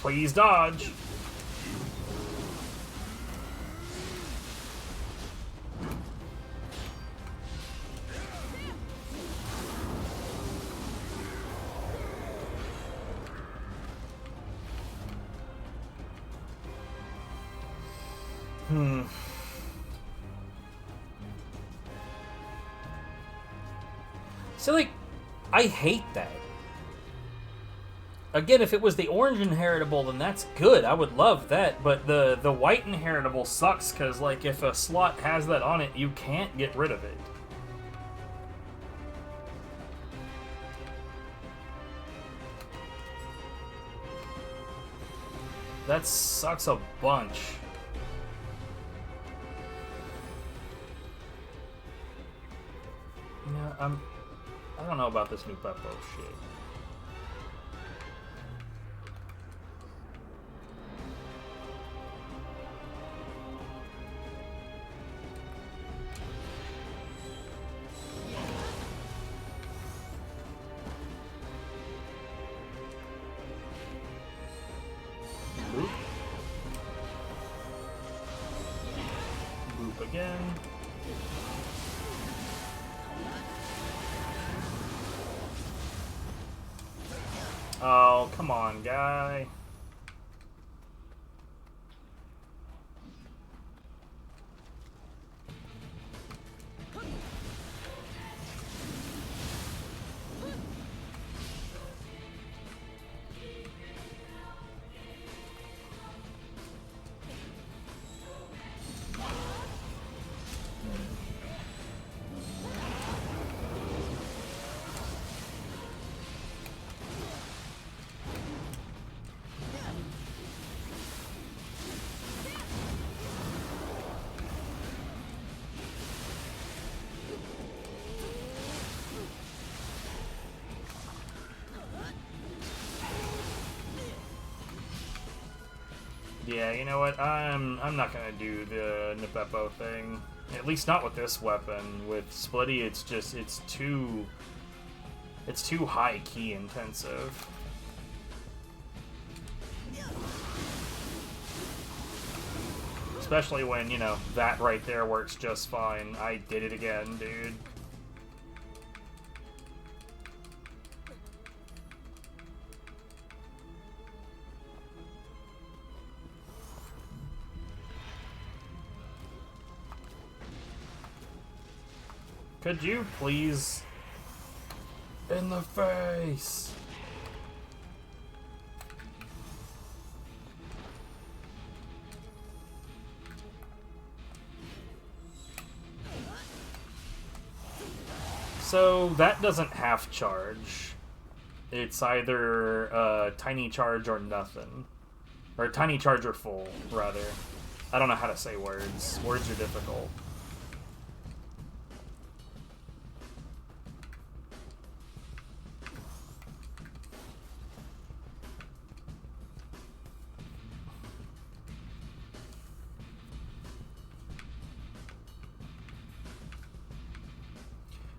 Please dodge. So, like, I hate that. Again, if it was the orange inheritable, then that's good. I would love that. But the white inheritable sucks, because, like, if a slot has that on it, you can't get rid of it. That sucks a bunch. Yeah, I don't know about this new Beppo shit. Boop. Boop again. Oh, come on, guy. Yeah, you know what? I'm not gonna do the Nipeppo thing. At least not with this weapon. With Splitty, it's too high key intensive. Especially when, you know, that right there works just fine. I did it again, dude. Could you please? In the face! So that doesn't half charge. it's either tiny charge or nothing. Or tiny charge or full, rather. I don't know how to say words. Words are difficult.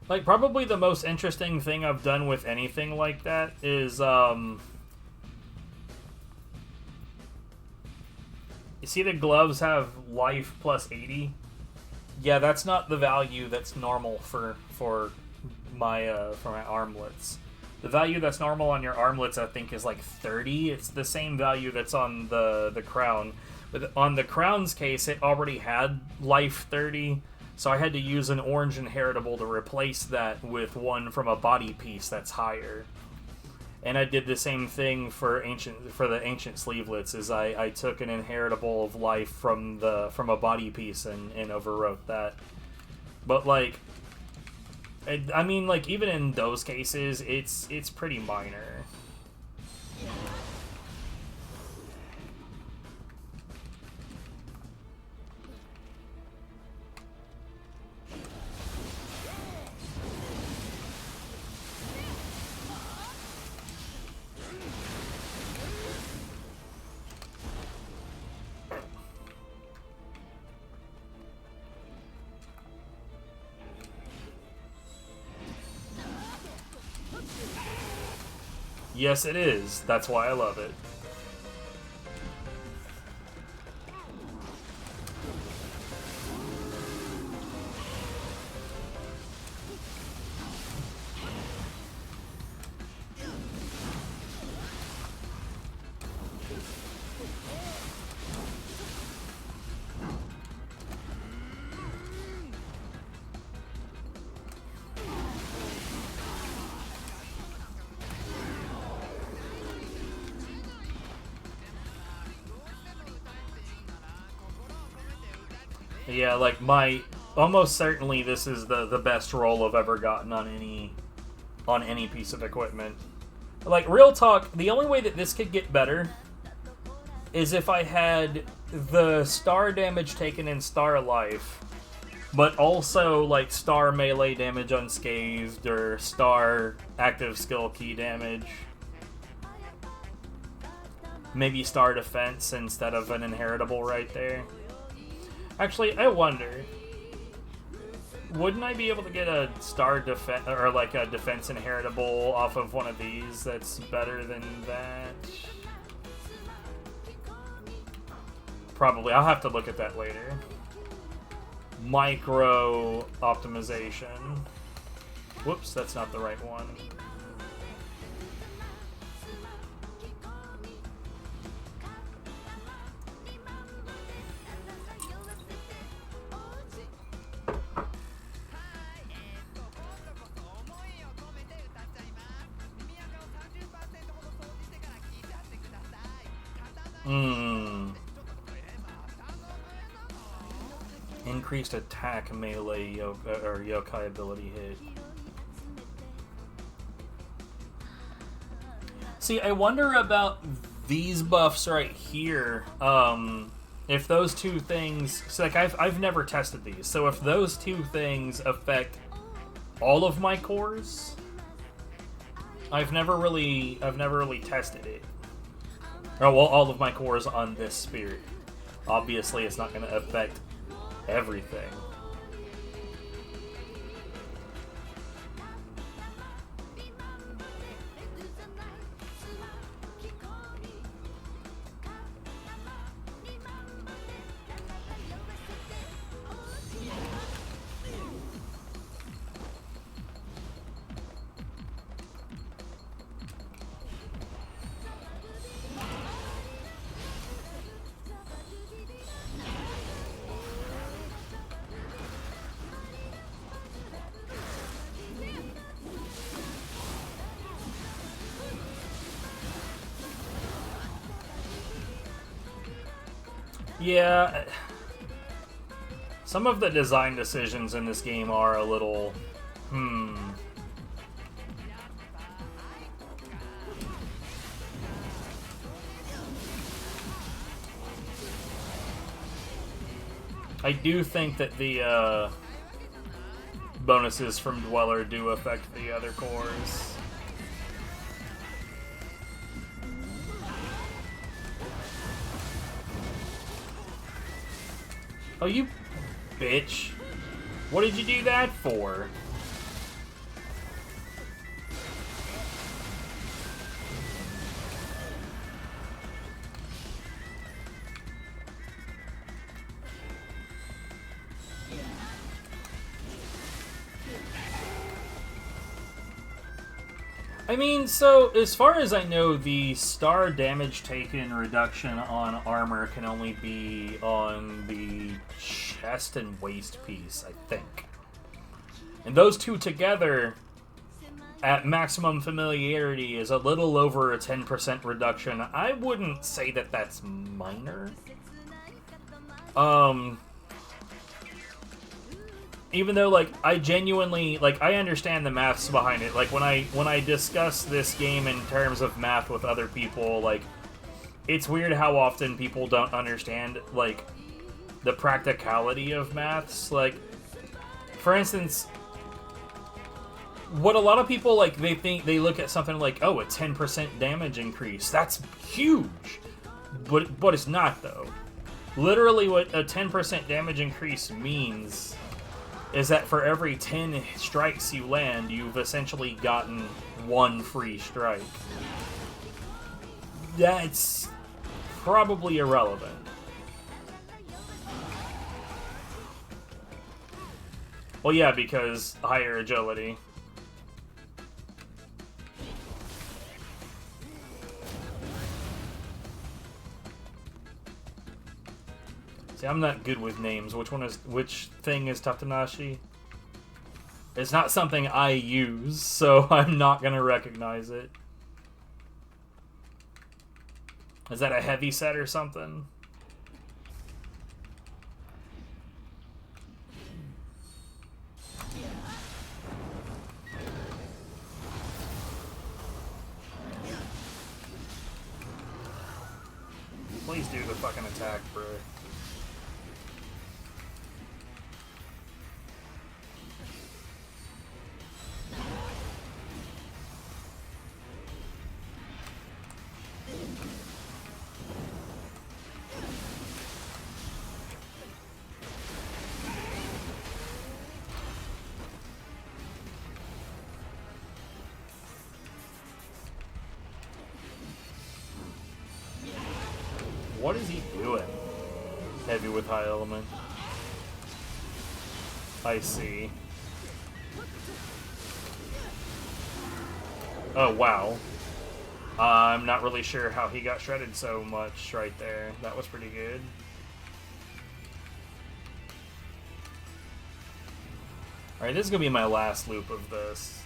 Like, probably the most interesting thing I've done with anything like that is, you see the gloves have life plus 80? Yeah, that's not the value that's normal for my armlets. The value that's normal on your armlets, I think, is like 30. It's the same value that's on the crown. But on the crown's case, it already had life 30. So I had to use an orange inheritable to replace that with one from a body piece that's higher. And I did the same thing for the ancient sleevelets. Is I took an inheritable of life from a body piece and overwrote that. But like, I mean, like, even in those cases, it's pretty minor. Yes, it is. That's why I love it. Yeah, like almost certainly this is the best roll I've ever gotten on any piece of equipment. Like, real talk, the only way that this could get better is if I had the star damage taken in star life, but also like star melee damage unscathed or star active skill key damage. Maybe star defense instead of an inheritable right there. Actually, I wonder, wouldn't I be able to get a star defense or like a defense inheritable off of one of these that's better than that? Probably. I'll have to look at that later. Micro optimization. Whoops, that's not the right one. Increased attack melee or yokai ability hit. See, I wonder about these buffs right here. If those two things, so like I've never tested these. So if those two things affect all of my cores, I've never really tested it. Oh, well, all of my cores on this spirit. Obviously, it's not going to affect everything. Yeah, some of the design decisions in this game are a little, I do think that the bonuses from Dweller do affect the other cores. Oh, you bitch. What did you do that for? I mean, so, as far as I know, the star damage taken reduction on armor can only be on the chest and waist piece, I think. And those two together, at maximum familiarity, is a little over a 10% reduction. I wouldn't say that that's minor. Even though, like, I genuinely, like, I understand the maths behind it. Like, when I discuss this game in terms of math with other people, like, it's weird how often people don't understand, like, the practicality of maths. Like, for instance, what a lot of people, like, they look at something like, oh, a 10% damage increase. That's huge. But it's not, though. Literally, what a 10% damage increase means is that for every 10 strikes you land, you've essentially gotten one free strike. That's probably irrelevant. Well, yeah, because higher agility. See, I'm not good with names. Which thing is Tatanashi? It's not something I use, so I'm not gonna recognize it. Is that a heavy set or something? Please do the fucking attack, bro. What is he doing? Heavy with high element. I see. Oh, wow. I'm not really sure how he got shredded so much right there. That was pretty good. Alright, this is going to be my last loop of this.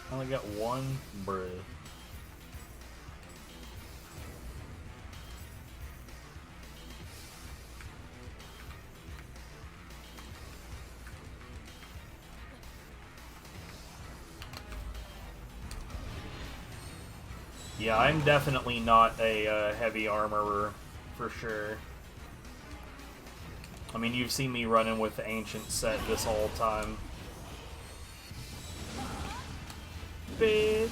I only got one breath. Yeah, I'm definitely not a heavy armorer, for sure. I mean, you've seen me running with the ancient set this whole time. Bitch.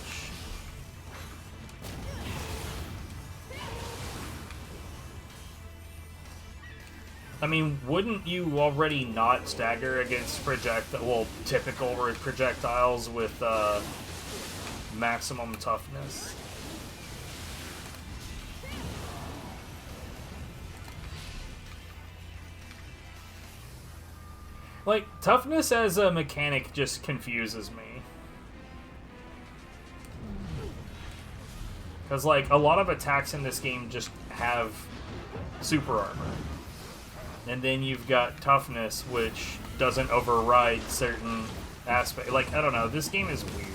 I mean, wouldn't you already not stagger against typical projectiles with maximum toughness? Like, toughness as a mechanic just confuses me. Because, like, a lot of attacks in this game just have super armor. And then you've got toughness, which doesn't override certain aspects. Like, I don't know, this game is weird.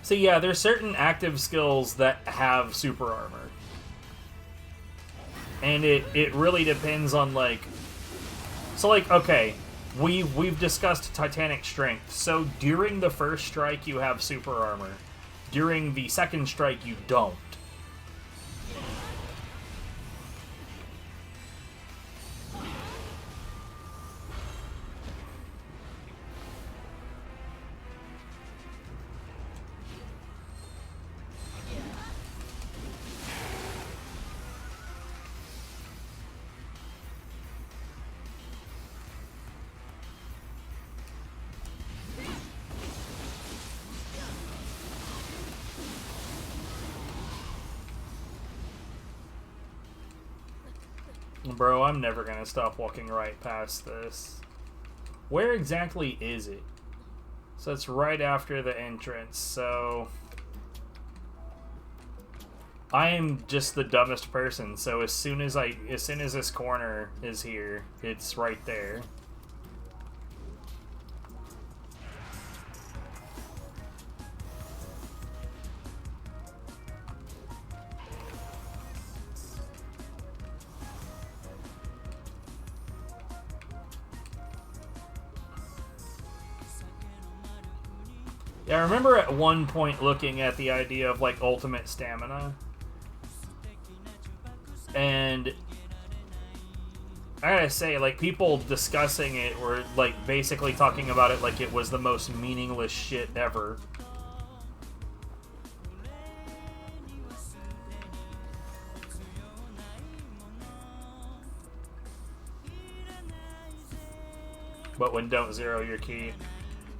So yeah, there's certain active skills that have super armor. And it really depends on, like... So, like, okay, we've discussed Titanic Strength. So during the first strike, you have super armor. During the second strike, you don't. Bro, I'm never gonna stop walking right past this. Where exactly is it? So it's right after the entrance, so... I am just the dumbest person, so as soon as this corner is here, it's right there. Yeah, I remember at one point looking at the idea of, like, ultimate stamina. And I gotta say, like, people discussing it were, like, basically talking about it like it was the most meaningless shit ever. But when don't zero your key.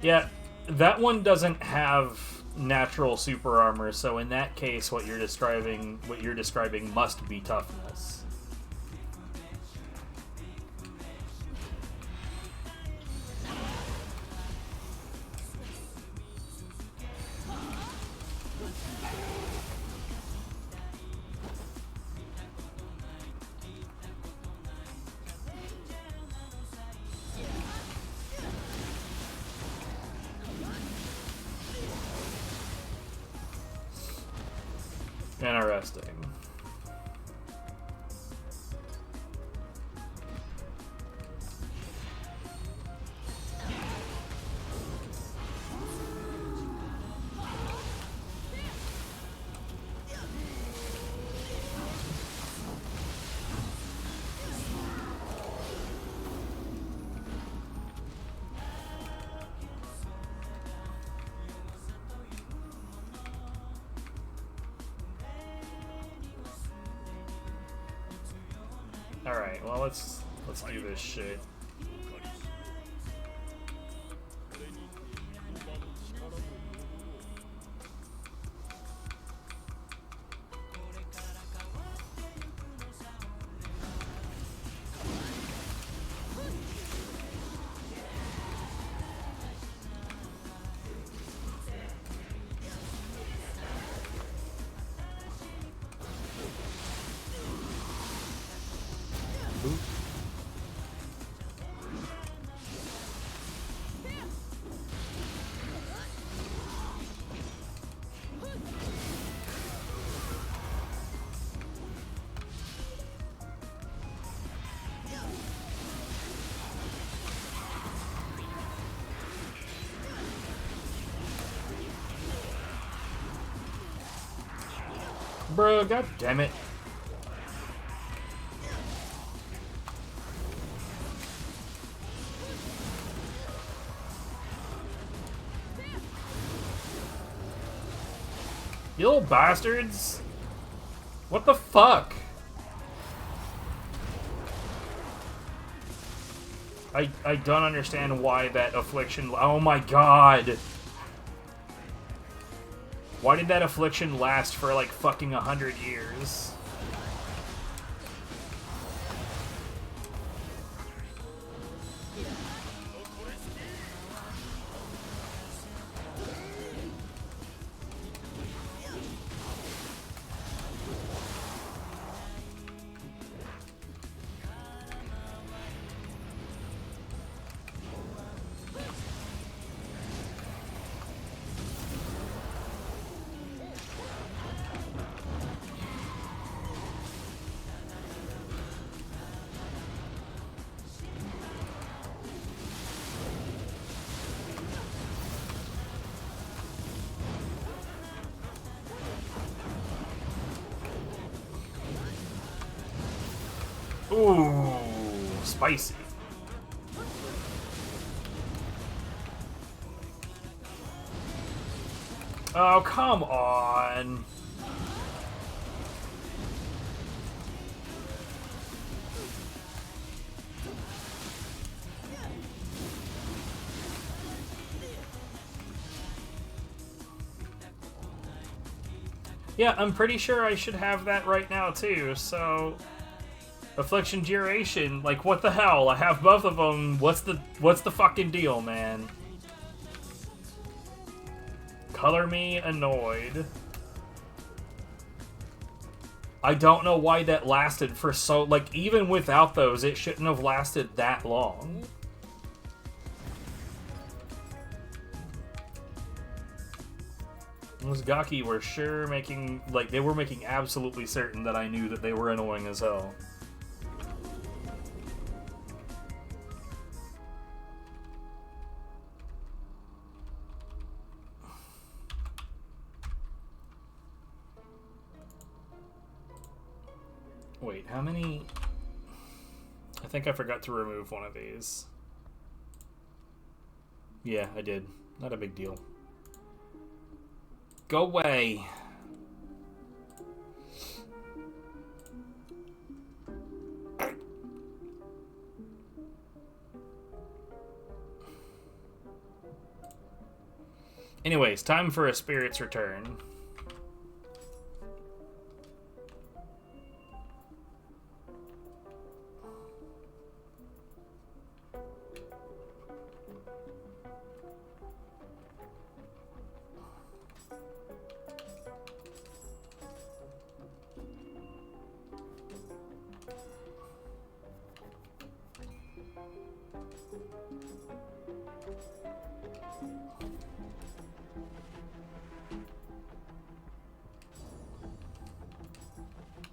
Yeah, that one doesn't have natural super armor, so in that case what you're describing must be toughness. Interesting. Alright, well let's do this shit. Bro, god damn it. You little bastards! What the fuck? I don't understand why that affliction... Oh my god! Why did that affliction last for like fucking 100 years? Ooh, spicy. Oh, come on. Yeah, I'm pretty sure I should have that right now too, so... Affliction duration, like what the hell? I have both of them. What's the fucking deal, man? Color me annoyed. I don't know why that lasted for so... Like, even without those, it shouldn't have lasted that long. Those Gaki were sure making... Like, they were making absolutely certain that I knew that they were annoying as hell. Wait, how many... I think I forgot to remove one of these. Yeah, I did. Not a big deal. Go away. Anyways, time for a spirit's return.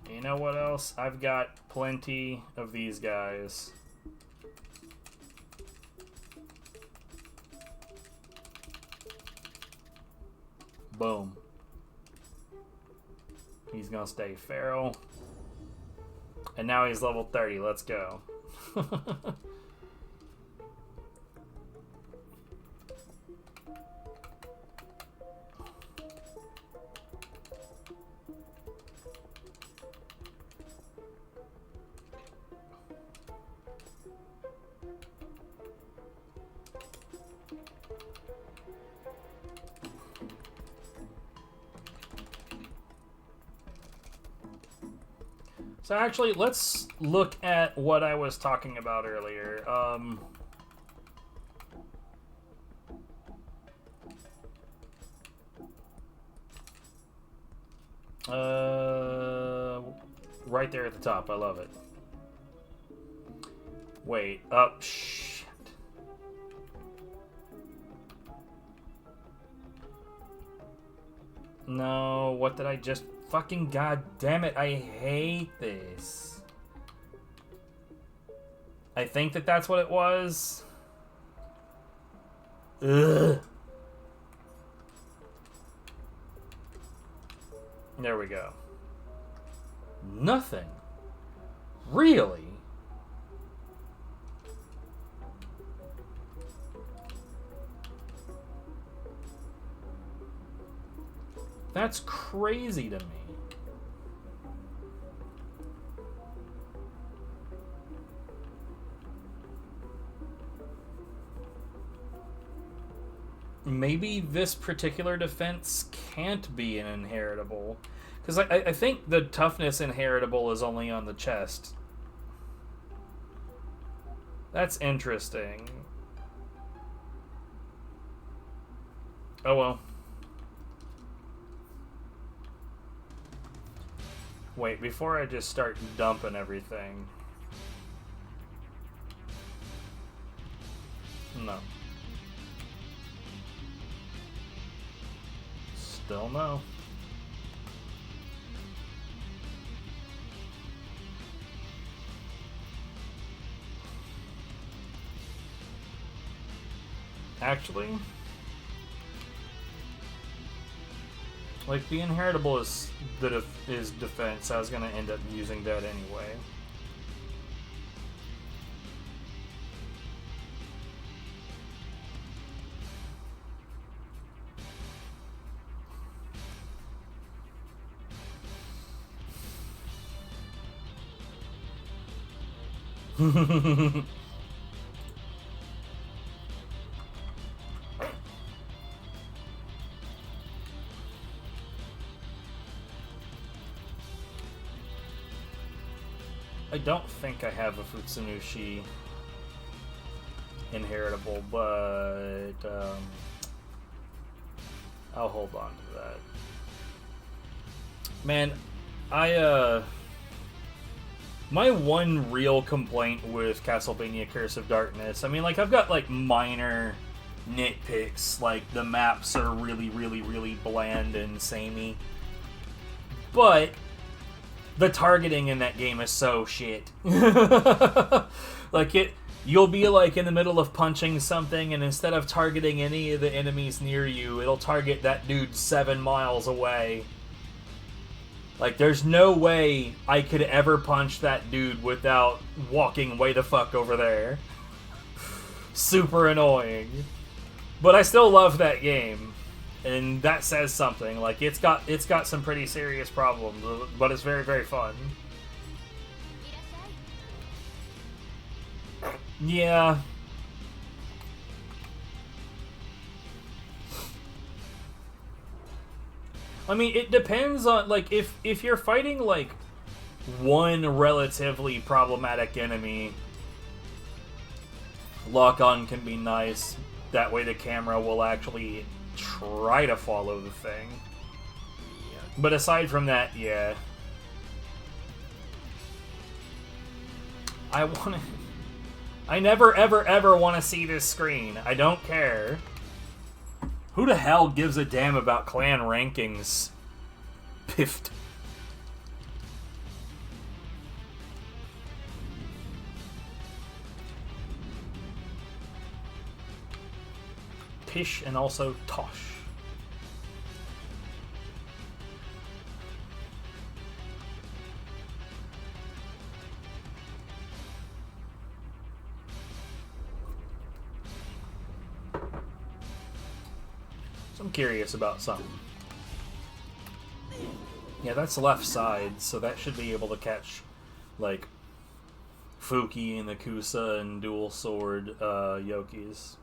You know what else? I've got plenty of these guys. Boom. He's gonna stay feral. And now he's level 30. Let's go. So actually, let's look at what I was talking about earlier. Right there at the top. I love it. Wait, up. Shit. No, what did I just... Fucking goddamn it, I hate this. I think that that's what it was. Ugh. There we go. Nothing. Really? That's crazy to me. Maybe this particular defense can't be an inheritable. Because I think the toughness inheritable is only on the chest. That's interesting. Oh well. Wait, before I just start dumping everything. No. Still no. Actually, like the inheritable is defense. I was gonna end up using that anyway. I don't think I have a Futsunushi inheritable, but I'll hold on to that. Man, my one real complaint with Castlevania Curse of Darkness, I mean, like, I've got, like, minor nitpicks, like, the maps are really, really, really bland and samey, but the targeting in that game is so shit. Like, you'll be, like, in the middle of punching something, and instead of targeting any of the enemies near you, it'll target that dude 7 miles away. Like, there's no way I could ever punch that dude without walking way the fuck over there. Super annoying. But I still love that game. And that says something. Like, it's got some pretty serious problems, but it's very, very fun. Yeah. I mean, it depends on, like, if you're fighting, like, one relatively problematic enemy, lock-on can be nice. That way the camera will actually try to follow the thing. Yeah. But aside from that, yeah. I never, ever, ever want to see this screen. I don't care. Who the hell gives a damn about clan rankings? Piffed. Pish and also Tosh. So I'm curious about something. Yeah, that's left side, so that should be able to catch, like, Fuki and the Kusa and dual sword Yokis.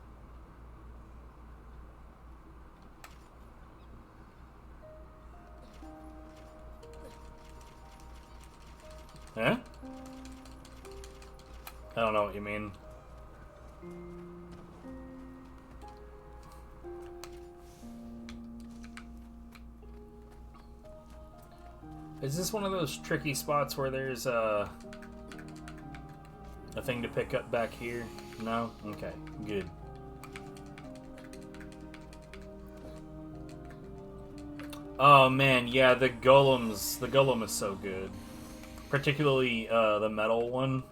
Eh? I don't know what you mean. Is this one of those tricky spots where there's a thing to pick up back here? No? Okay, good. Oh man, yeah, the golem is so good. Particularly the metal one.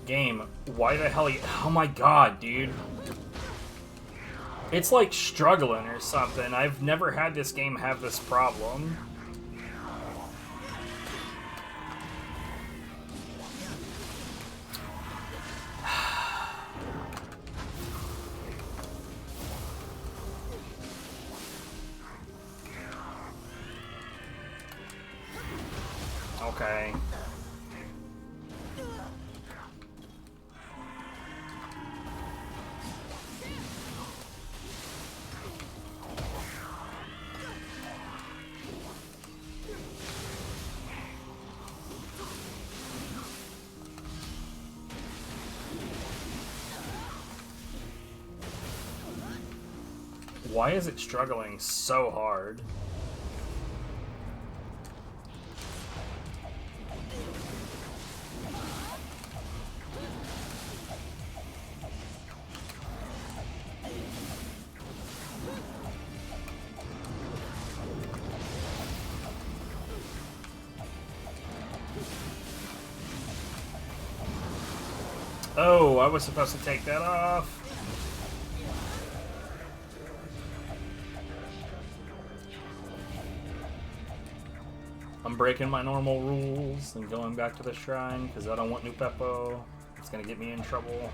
Game, why the hell oh my god, dude. It's like struggling or something. I've never had this game have this problem. Okay. Why is it struggling so hard? Oh, I was supposed to take that off. I'm breaking my normal rules and going back to the shrine because I don't want new Peppo. It's gonna get me in trouble.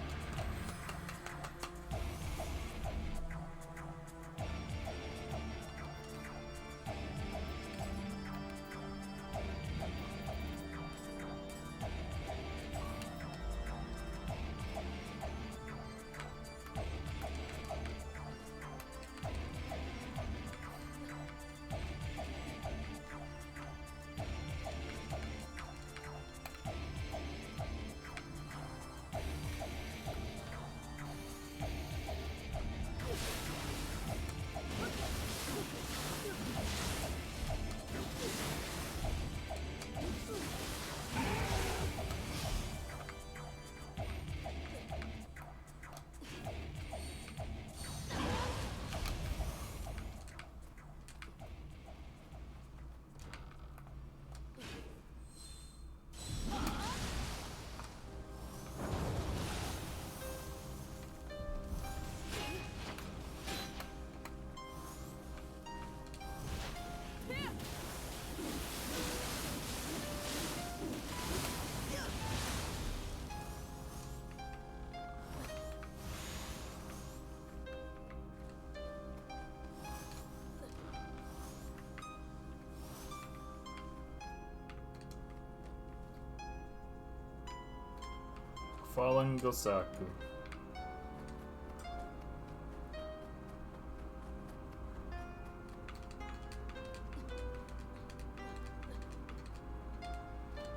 Fallen Gosaku.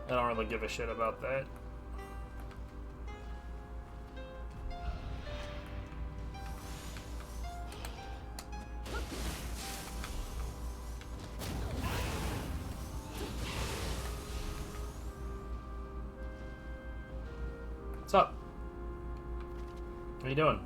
I don't really give a shit about that. What's up? How you doing?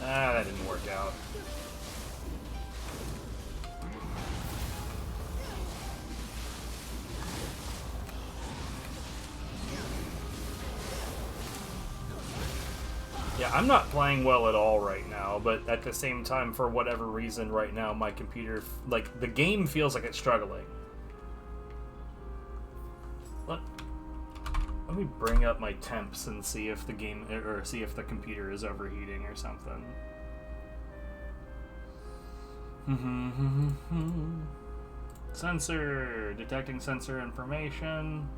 Ah, that didn't work out. Yeah, I'm not playing well at all right now, but at the same time, for whatever reason right now, my computer, like, the game feels like it's struggling. Let me bring up my temps and see if the game, or see if the computer is overheating or something. Sensor, detecting sensor information.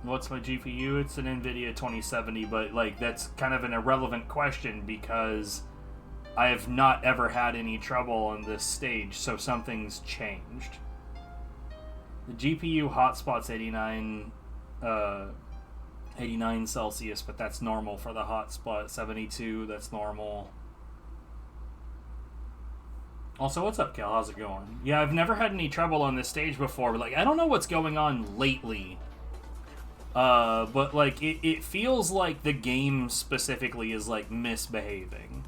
What's my GPU? It's an NVIDIA 2070, but like that's kind of an irrelevant question because I have not ever had any trouble on this stage, so something's changed. The GPU hotspot's 89 Celsius, but that's normal for the hotspot. 72, that's normal. Also, what's up, Kel? How's it going? Yeah, I've never had any trouble on this stage before, but like I don't know what's going on lately. But like it feels like the game specifically is like misbehaving.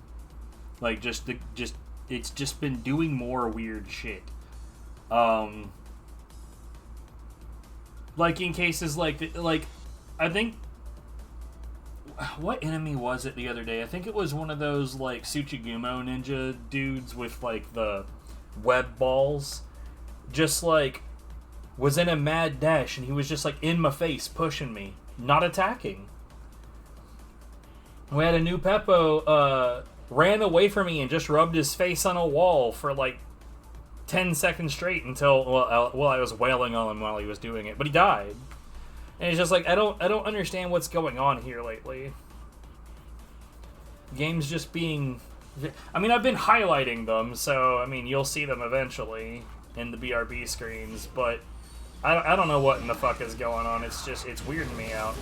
Like it's just been doing more weird shit. Like in cases like I think what enemy was it the other day? I think it was one of those like Tsuchigumo ninja dudes with like the web balls. Just like was in a mad dash and he was just like in my face pushing me, not attacking. We had a new Peppo ran away from me and just rubbed his face on a wall for like 10 seconds straight until well I was wailing on him while he was doing it, but he died. And it's just like I don't understand what's going on here lately. Games just being, I mean, I've been highlighting them, so I mean you'll see them eventually in the BRB screens, but I don't know what in the fuck is going on. It's just it's weirding me out.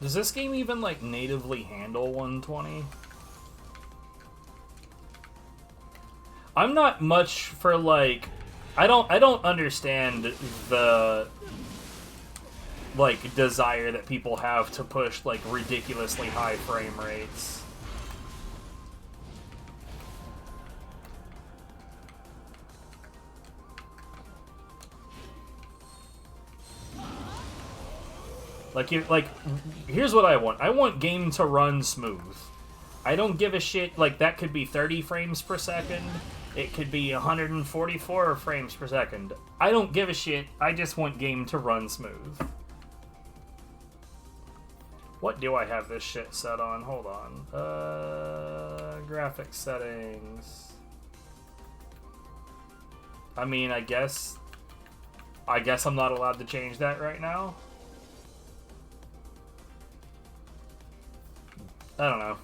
Does this game even like natively handle 120? I'm not much for like I don't understand the like desire that people have to push like ridiculously high frame rates. Like, here's what I want. I want game to run smooth. I don't give a shit. Like, that could be 30 frames per second. It could be 144 frames per second. I don't give a shit. I just want game to run smooth. What do I have this shit set on? Hold on. Graphics settings. I mean, I guess I'm not allowed to change that right now. I don't know.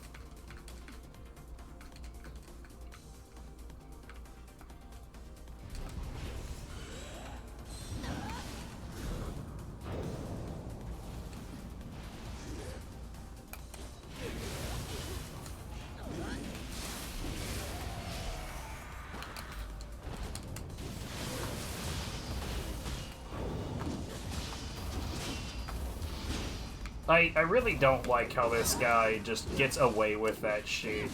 I really don't like how this guy just gets away with that shit.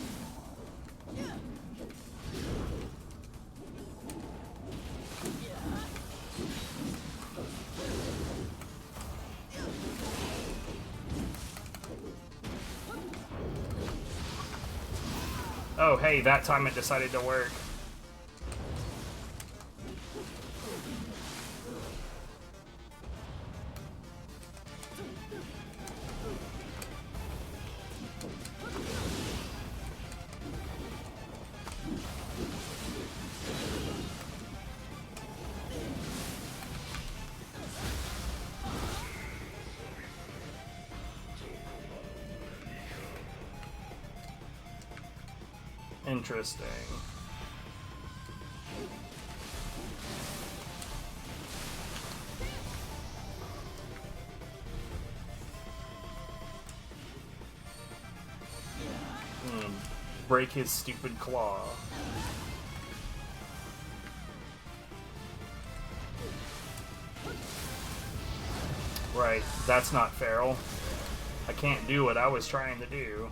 Oh, hey, that time it decided to work. Interesting. Break his stupid claw. Right, that's not feral. I can't do what I was trying to do.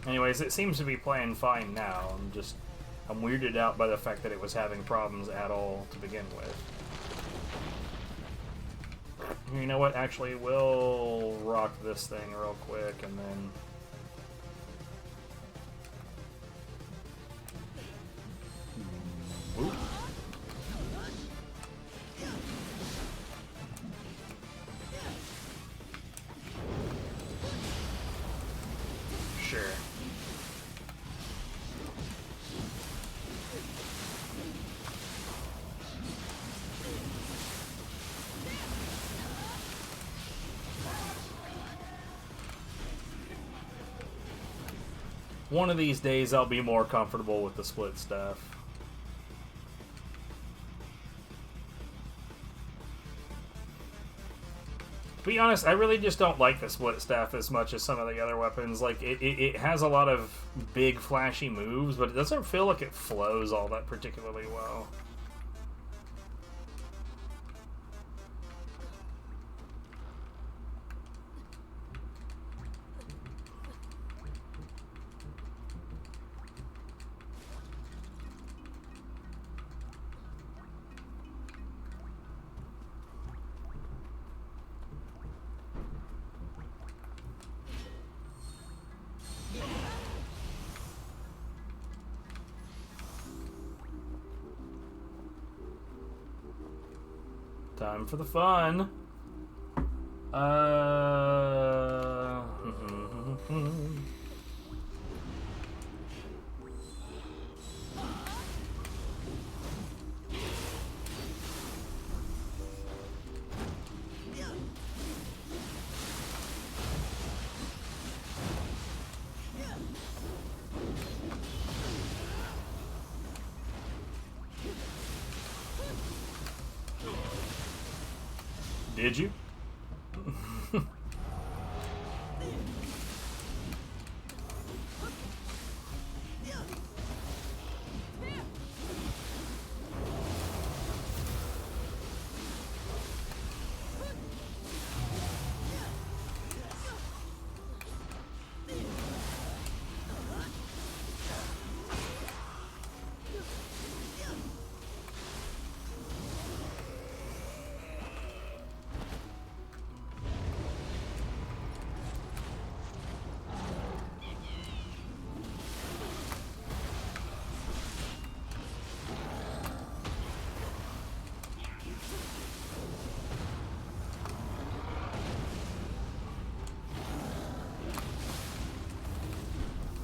Anyways, it seems to be playing fine now. I'm weirded out by the fact that it was having problems at all to begin with. You know what? Actually, we'll rock this thing real quick and then... Ooh. One of these days I'll be more comfortable with the split staff. To be honest, I really just don't like the split staff as much as some of the other weapons. Like, it has a lot of big, flashy moves, but it doesn't feel like it flows all that particularly well. Time for the fun. Did you?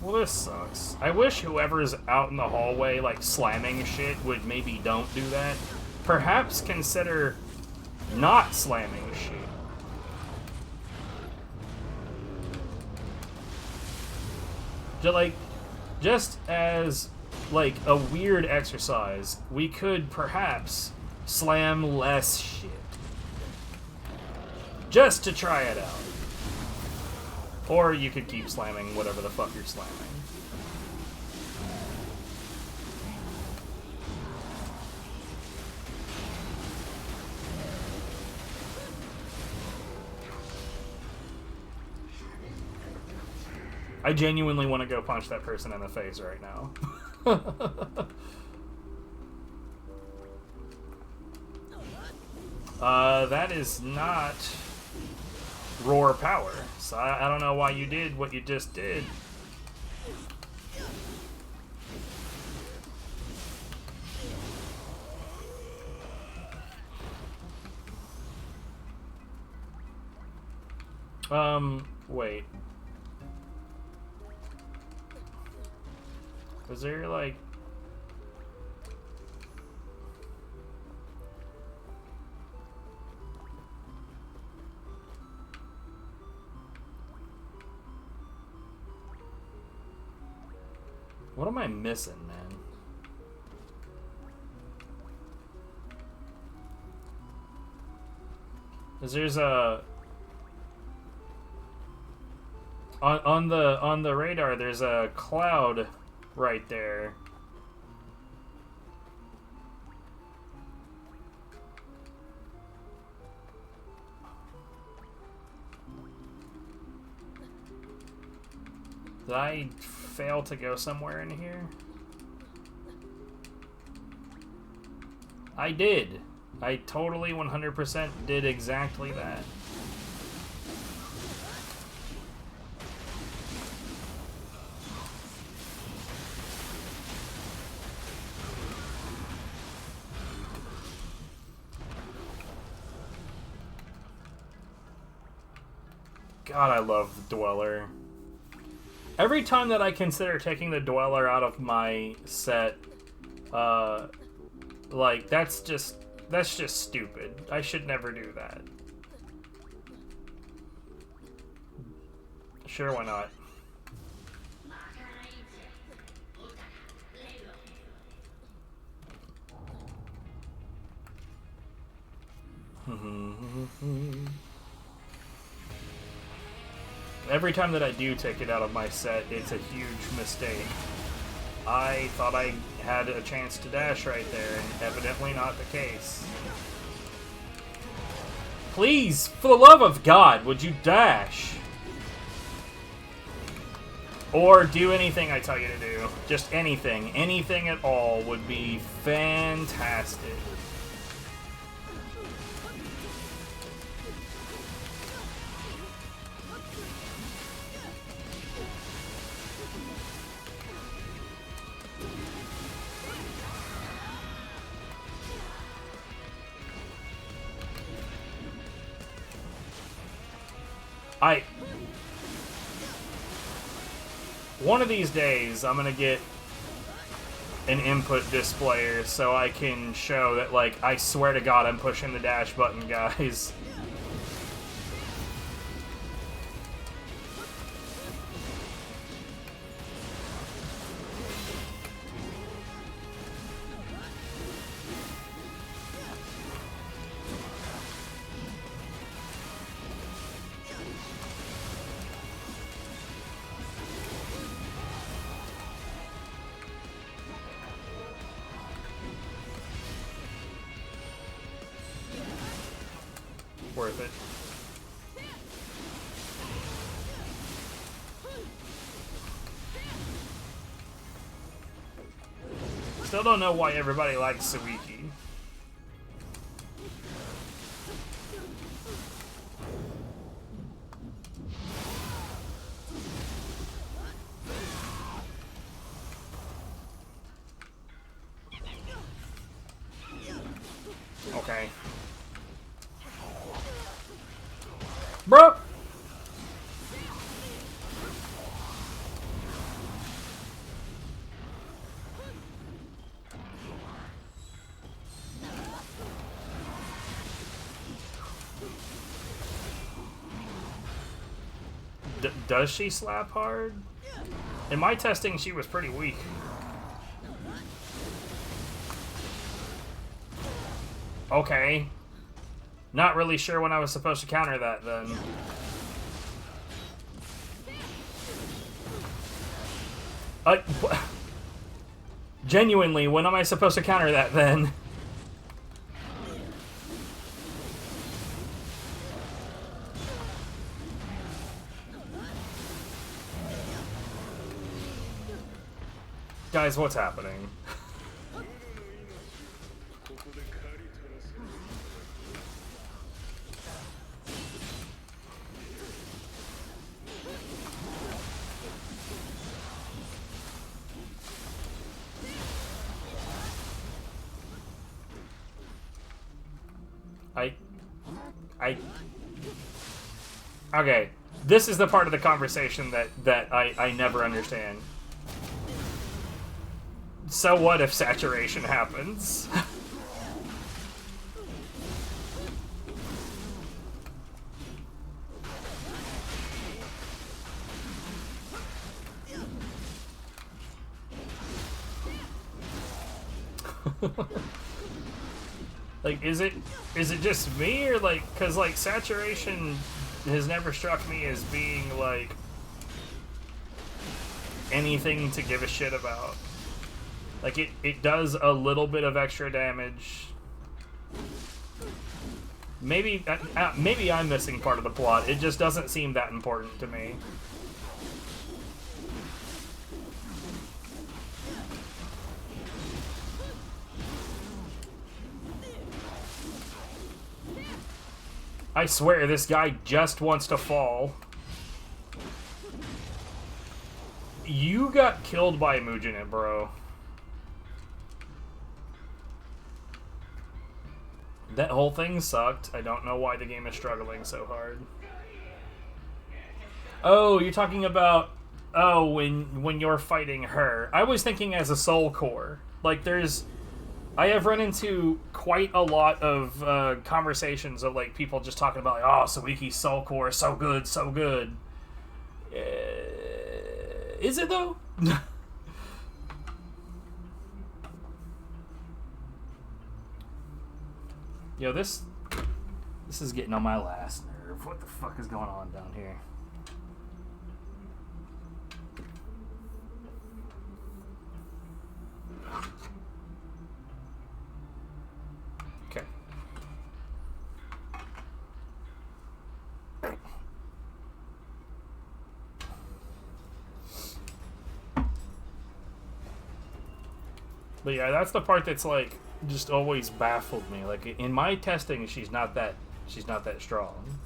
Well, this sucks. I wish whoever's out in the hallway, like, slamming shit would maybe don't do that. Perhaps consider not slamming shit. Just as, like, a weird exercise, we could perhaps slam less shit. Just to try it out. Or you could keep slamming whatever the fuck you're slamming. I genuinely want to go punch that person in the face right now. That is not roar power. So I don't know why you did what you just did. Wait. Was there, like... What am I missing, man? Cause there's a on the radar. There's a cloud right there. Did I fail to go somewhere in here? I did. I totally 100% did exactly that. God, I love the Dweller. Every time that I consider taking the Dweller out of my set, like, that's just stupid. I should never do that. Sure, why not? Every time that I do take it out of my set, it's a huge mistake. I thought I had a chance to dash right there, and evidently not the case. Please, for the love of God, would you dash? Or do anything I tell you to do. Just anything. Anything at all would be fantastic. One of these days, I'm gonna get an input displayer so I can show that, like, I swear to God I'm pushing the dash button, guys. Worth it. Still don't know why everybody likes Suiki. Okay. Bro! Does she slap hard? In my testing, she was pretty weak. Okay. Not really sure when I was supposed to counter that, then. Genuinely, when am I supposed to counter that, then? Guys, what's happening? Okay, this is the part of the conversation that I never understand. So what if saturation happens? Like, is it just me, or like, cause like saturation has never struck me as being like anything to give a shit about. Like, it does a little bit of extra damage. Maybe I'm missing part of the plot. It just doesn't seem that important to me. I swear, this guy just wants to fall. You got killed by Mujin, bro. That whole thing sucked. I don't know why the game is struggling so hard. Oh, you're talking about... Oh, when you're fighting her. I was thinking as a soul core. Like, there's... I have run into quite a lot of conversations of, like, people just talking about, like, oh, Suiki's soul core is so good, so good. Is it, though? Yo, this This is getting on my last nerve. What the fuck is going on down here? Okay. But yeah, that's the part that's like just always baffled me. Like in my testing, she's not that strong.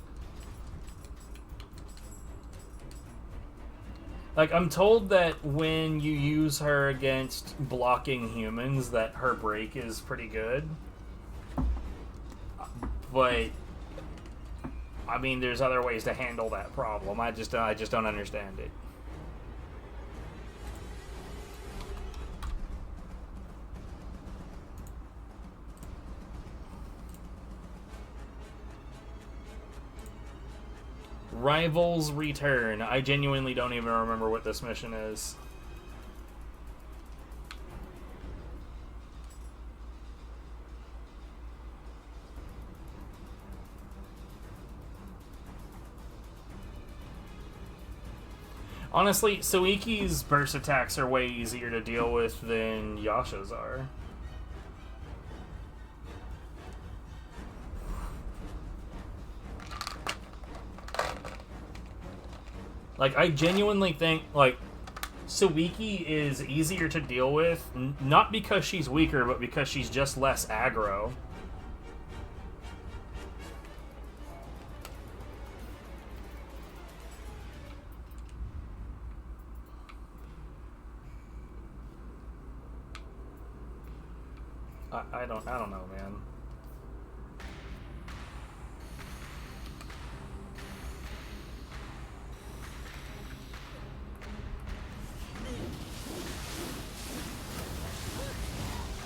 Like I'm told that when you use her against blocking humans, that her break is pretty good. But I mean, there's other ways to handle that problem. I just don't understand it. Rivals return. I genuinely don't even remember what this mission is. Honestly, Suiki's burst attacks are way easier to deal with than Yasha's are. Like, I genuinely think, like, Suiki is easier to deal with, not because she's weaker, but because she's just less aggro. I don't know, man.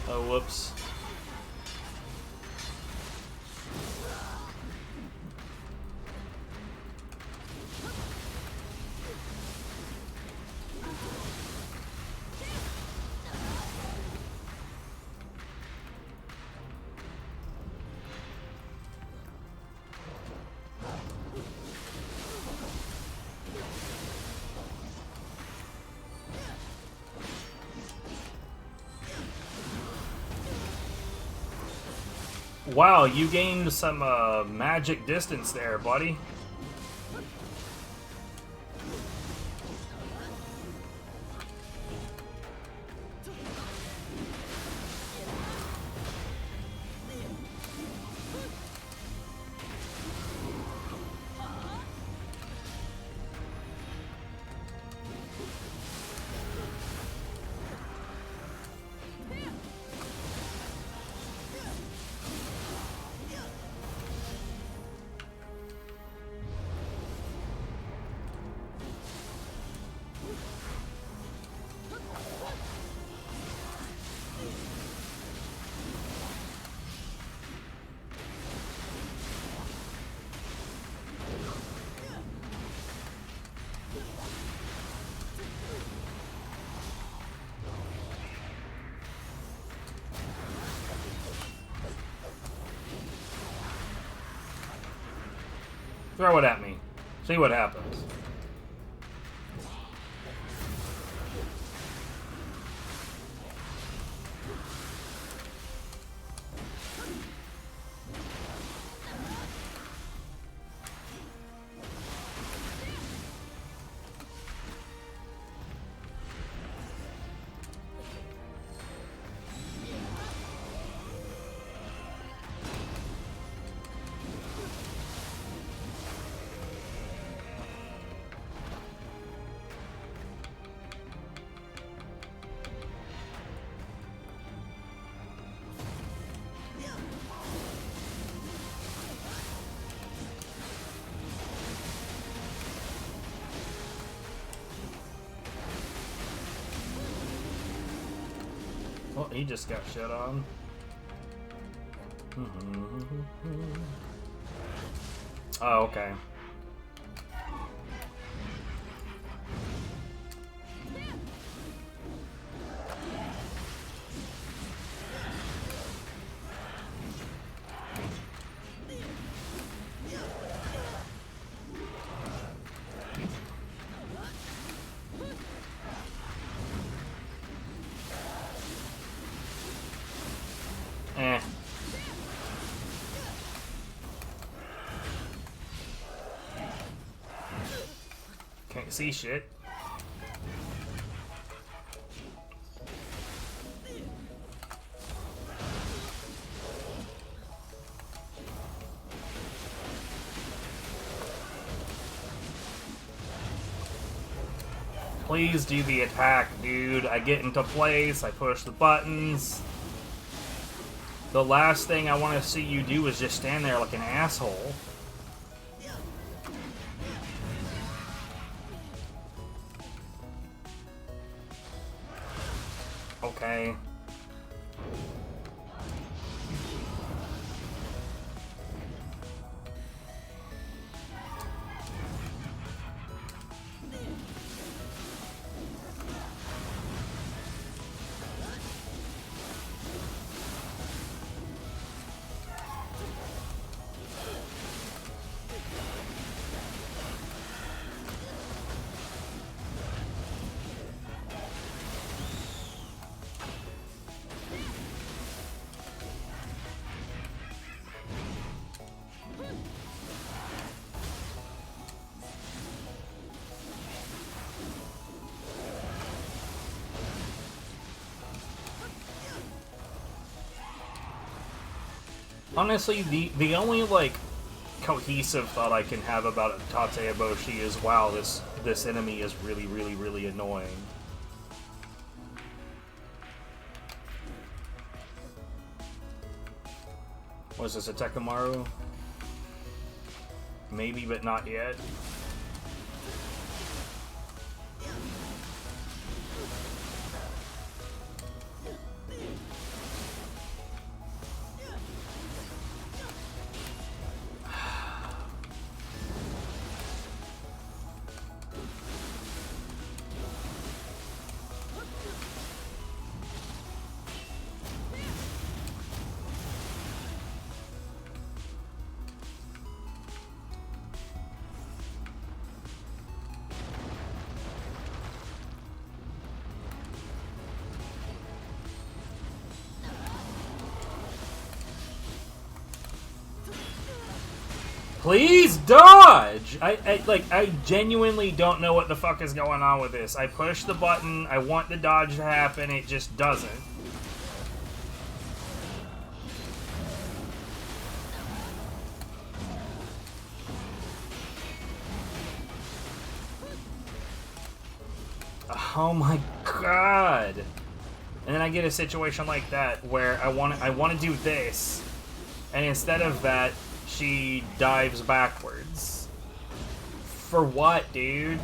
Oh, whoops. Wow, you gained some magic distance there, buddy. Throw it at me. See what happens. Well, he just got shit on. Oh, okay. can't see shit. Please do the attack, dude. I get into place, I push the buttons. The last thing I want to see you do is just stand there like an asshole. Okay. Honestly, the only, like, cohesive thought I can have about Tate Eboshi is, wow, this enemy is really, really, really annoying. Was this a Tekamaru? Maybe, but not yet. Please dodge! I genuinely don't know what the fuck is going on with this. I push the button, I want the dodge to happen, it just doesn't. Oh my god! And then I get a situation like that where I want to do this, and instead of that, she dives backwards. For what, dude?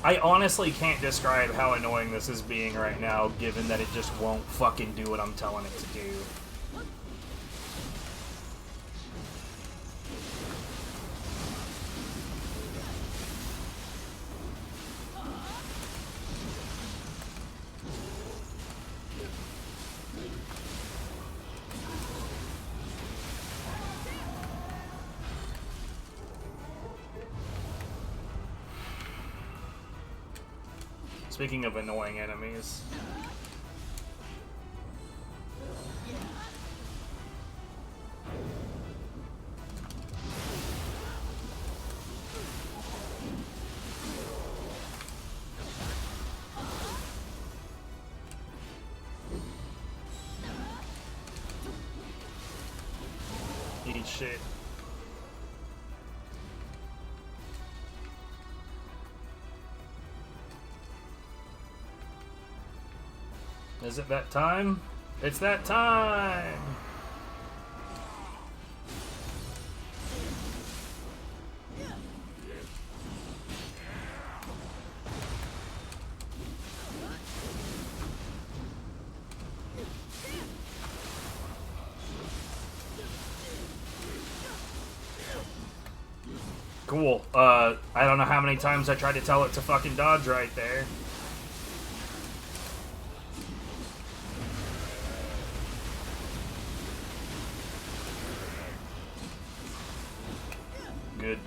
I honestly can't describe how annoying this is being right now, given that it just won't fucking do what I'm telling it to do. Speaking of annoying enemies. Eat shit. Is it that time? It's that time! Cool. I don't know how many times I tried to tell it to fucking dodge right there. Good.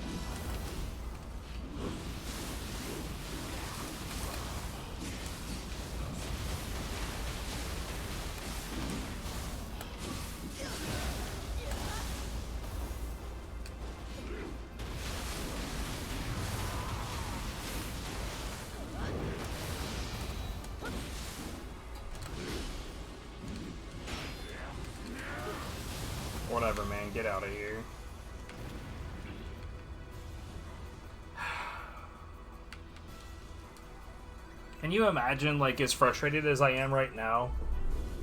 Whatever, man. Get out of here. Can you imagine, like, as frustrated as I am right now,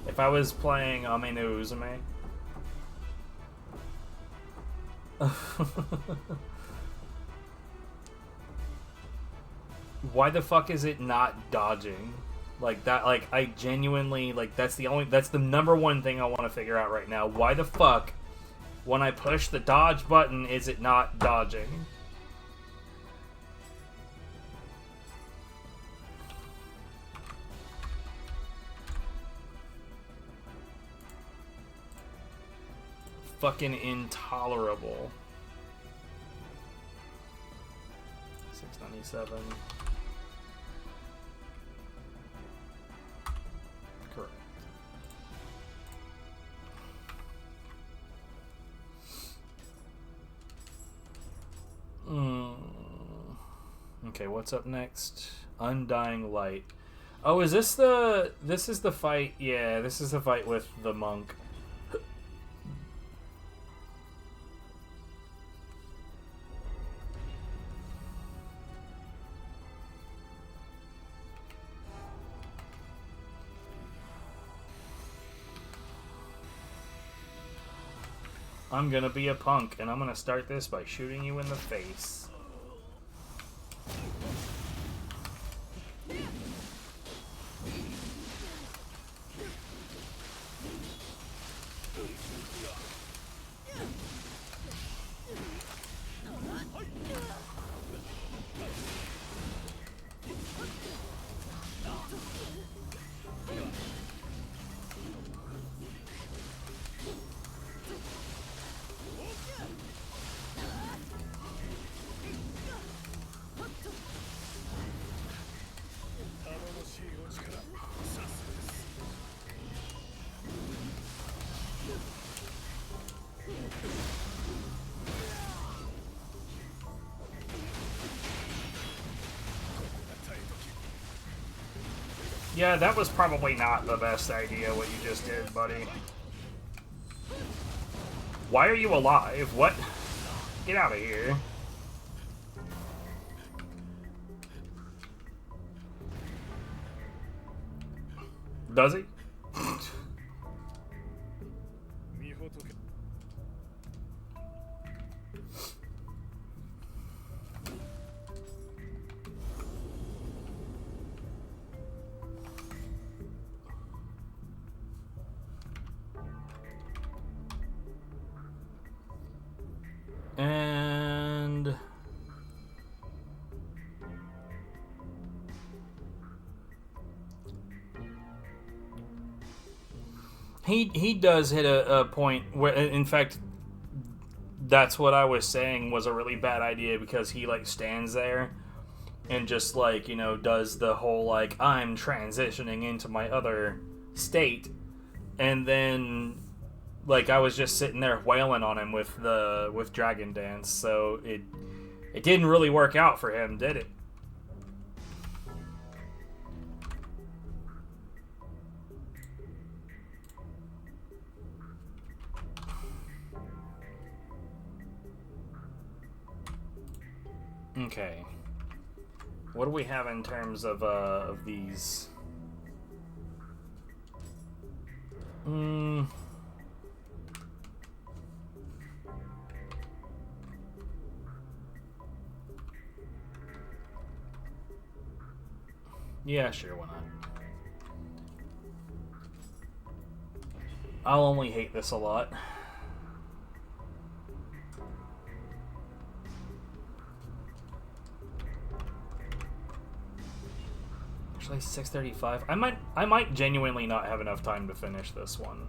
if I was playing Ame no Uzume? Why the fuck is it not dodging? Like, that, like, I genuinely, like, that's the number one thing I want to figure out right now. Why the fuck, when I push the dodge button, is it not dodging? Fucking intolerable. 697. Correct. Okay, what's up next? Undying Light. Oh, is this the... This is the fight... Yeah, this is the fight with the monk. I'm gonna be a punk, and I'm gonna start this by shooting you in the face. Yeah, that was probably not the best idea, what you just did, buddy. Why are you alive? What? Get out of here. Does he? And he does hit a point where, in fact, that's what I was saying was a really bad idea, because he like stands there and just like, you know, does the whole like, I'm transitioning into my other state, and then like I was just sitting there wailing on him with Dragon Dance, so it didn't really work out for him, did it? Okay. What do we have in terms of these? Yeah, sure, why not? I'll only hate this a lot. Actually, 635. I might genuinely not have enough time to finish this one.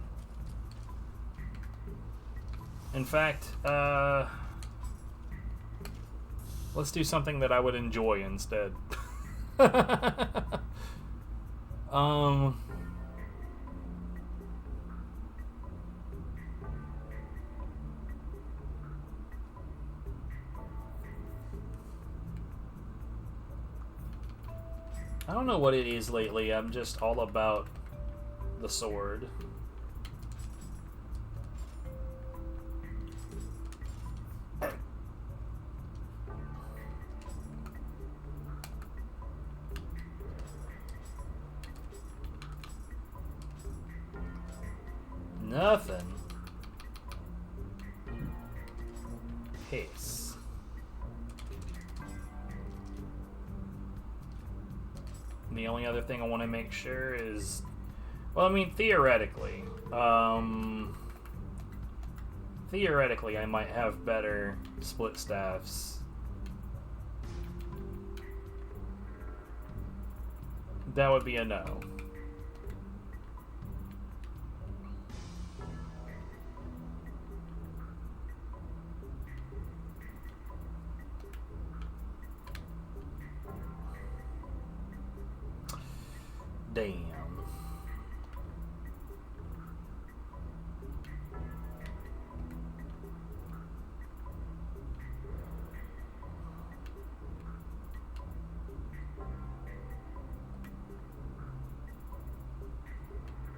In fact, Let's do something that I would enjoy instead. I don't know what it is lately. I'm just all about the sword. Nothing. Piss. And the only other thing I want to make sure is, well, I mean, theoretically, I might have better split staffs. That would be a no. Damn.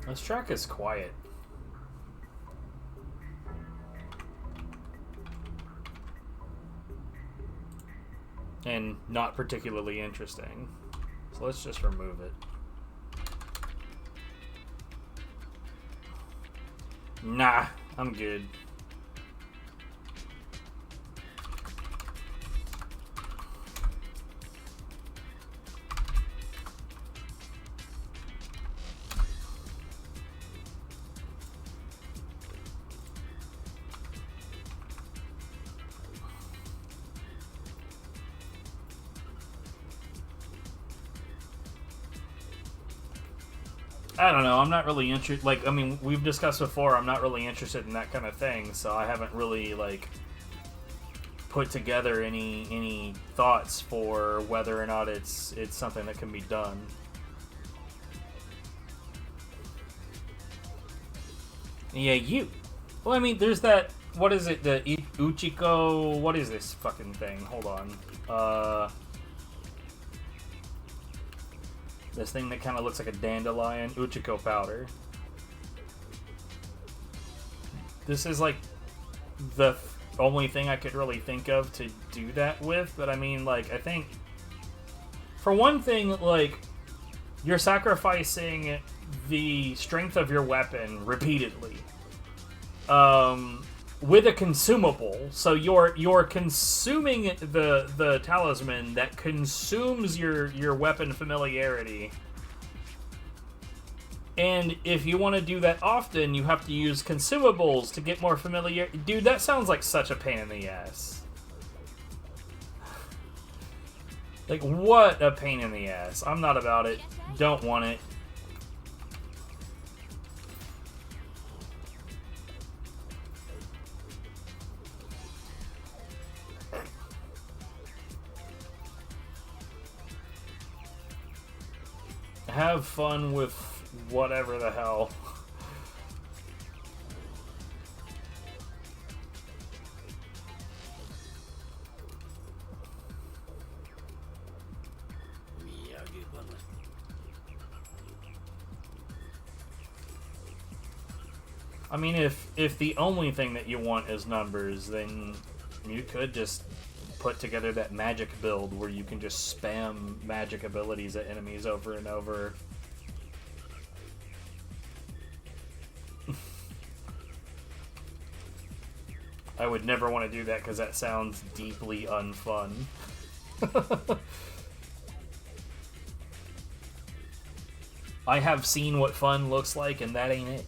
This track is quiet. And not particularly interesting. So let's just remove it. Nah, I'm good. I don't know. I'm not really interested. Like, I mean, we've discussed before. I'm not really interested in that kind of thing, so I haven't really like put together any thoughts for whether or not it's something that can be done. Yeah, you. Well, I mean, there's that. What is it? The Uchiko. What is this fucking thing? Hold on. This thing that kind of looks like a dandelion. Uchiko powder. This is like the only thing I could really think of to do that with. But I mean, like, I think for one thing, like, you're sacrificing the strength of your weapon repeatedly. With a consumable, so you're consuming the talisman that consumes your weapon familiarity. And if you want to do that often, you have to use consumables to get more familiar. Dude, that sounds like such a pain in the ass. Like, what a pain in the ass. I'm not about it. Don't want it. Have fun with whatever the hell. I mean, if the only thing that you want is numbers, then you could just put together that magic build where you can just spam magic abilities at enemies over and over. I would never want to do that because that sounds deeply unfun. I have seen what fun looks like, and that ain't it.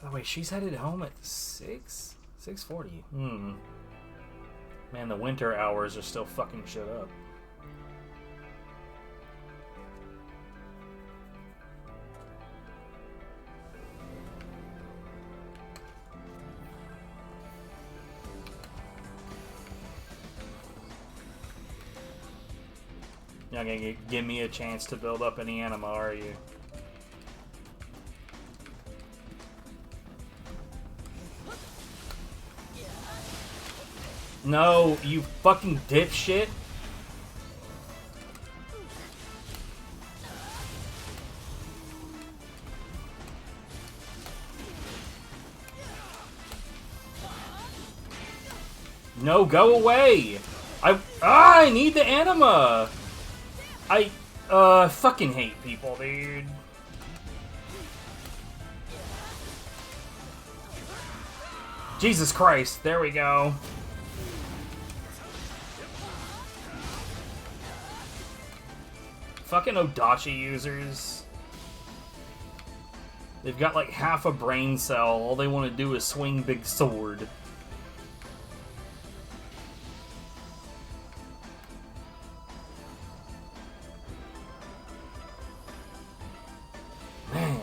Oh wait, she's headed home at 6:40. Man, the winter hours are still fucking shit up. You're not gonna give me a chance to build up any anima, are you? No, you fucking dipshit. No, go away! I need the anima! I fucking hate people, dude. Jesus Christ, there we go. Fucking Odachi users. They've got like half a brain cell. All they want to do is swing big sword. Man.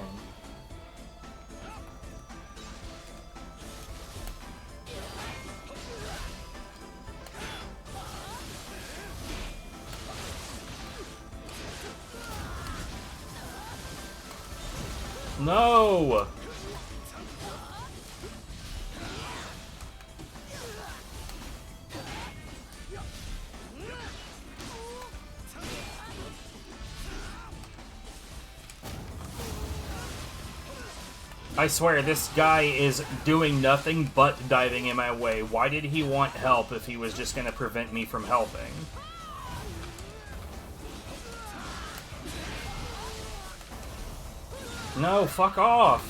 No! I swear, this guy is doing nothing but diving in my way. Why did he want help if he was just going to prevent me from helping? No, fuck off!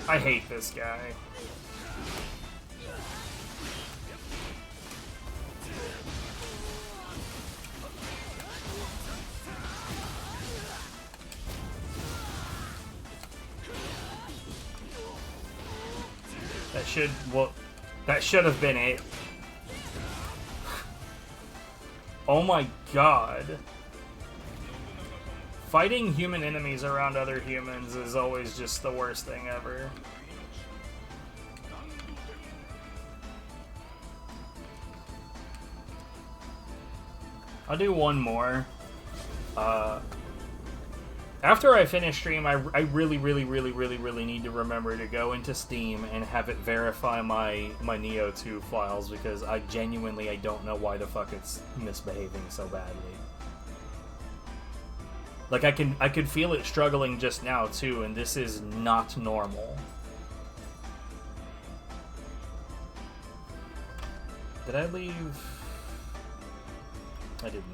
I hate this guy. That should have been it. Oh my god. Fighting human enemies around other humans is always just the worst thing ever. I'll do one more. After I finish stream, I really need to remember to go into Steam and have it verify my Nioh 2 files, because I don't know why the fuck it's misbehaving so badly. Like, I could feel it struggling just now too, and this is not normal. Did I leave? I didn't.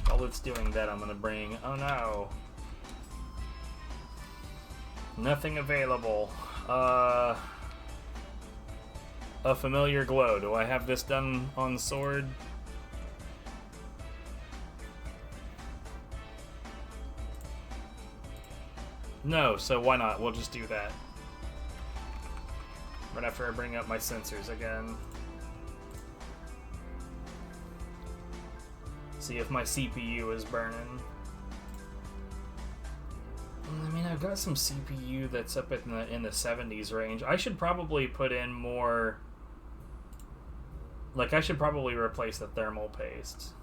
While it's doing that, I'm gonna bring... Oh no. Nothing available. A familiar glow. Do I have this done on sword? No, so why not? We'll just do that. Right after I bring up my sensors again. See if my CPU is burning. I mean, I've got some CPU that's up in the 70s range. I should probably put in more... Like, I should probably replace the thermal paste.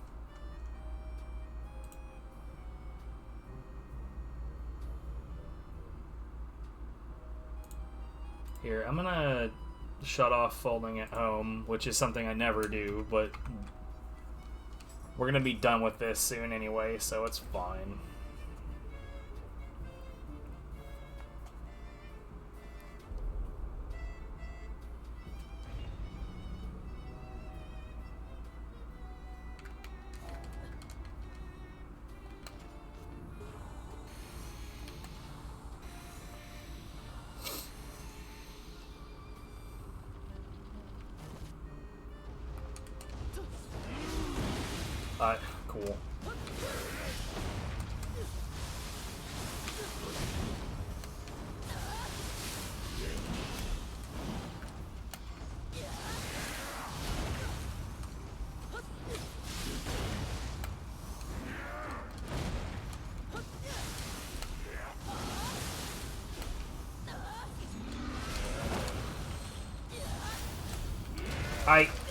Here, I'm gonna shut off folding at home, which is something I never do, but we're gonna be done with this soon anyway, so it's fine. Cool.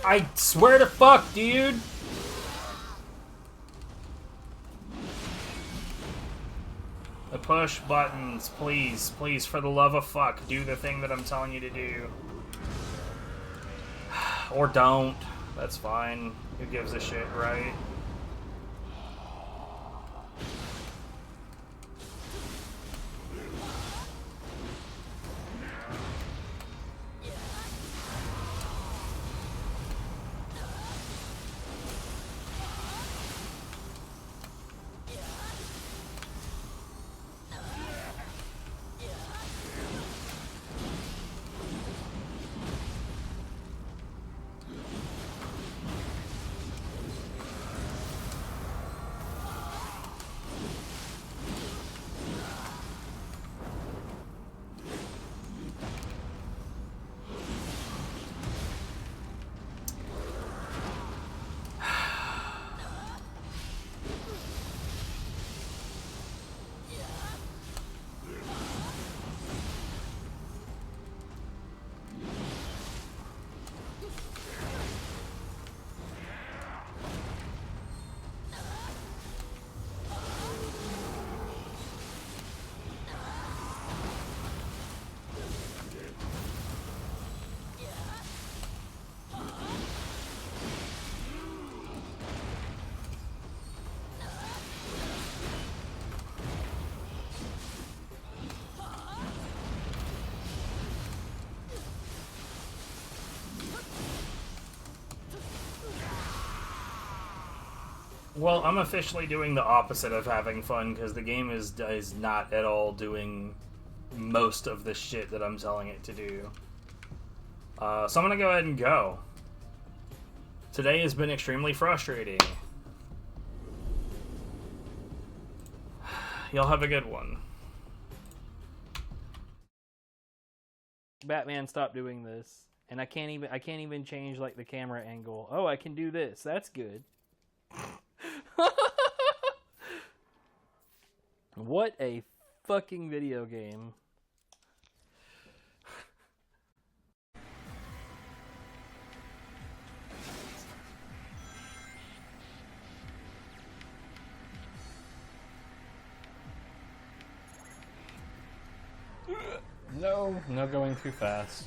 I swear to fuck, dude! The push buttons, please, please, for the love of fuck, do the thing that I'm telling you to do. Or don't. That's fine. Who gives a shit, right? Well, I'm officially doing the opposite of having fun, because the game is not at all doing most of the shit that I'm telling it to do. So I'm gonna go ahead and go. Today has been extremely frustrating. Y'all have a good one. Batman, stop doing this. And I can't even change like the camera angle. Oh, I can do this. That's good. What a fucking video game. No going too fast.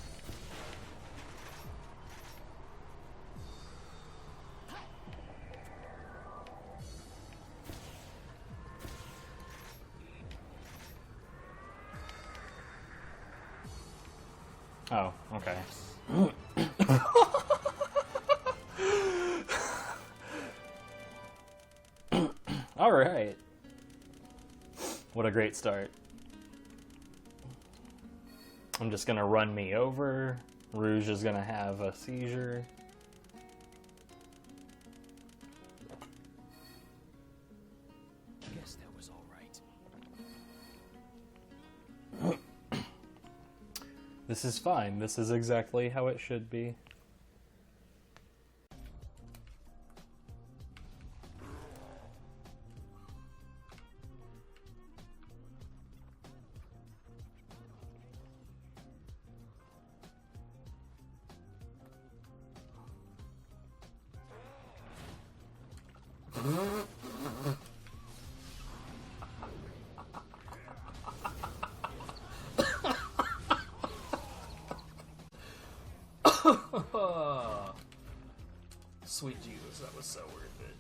Oh, okay. Alright. What a great start. I'm just gonna run me over. Rouge is gonna have a seizure. Guess that was all right. This is fine. This is exactly how it should be. Sweet Jesus, that was so worth it.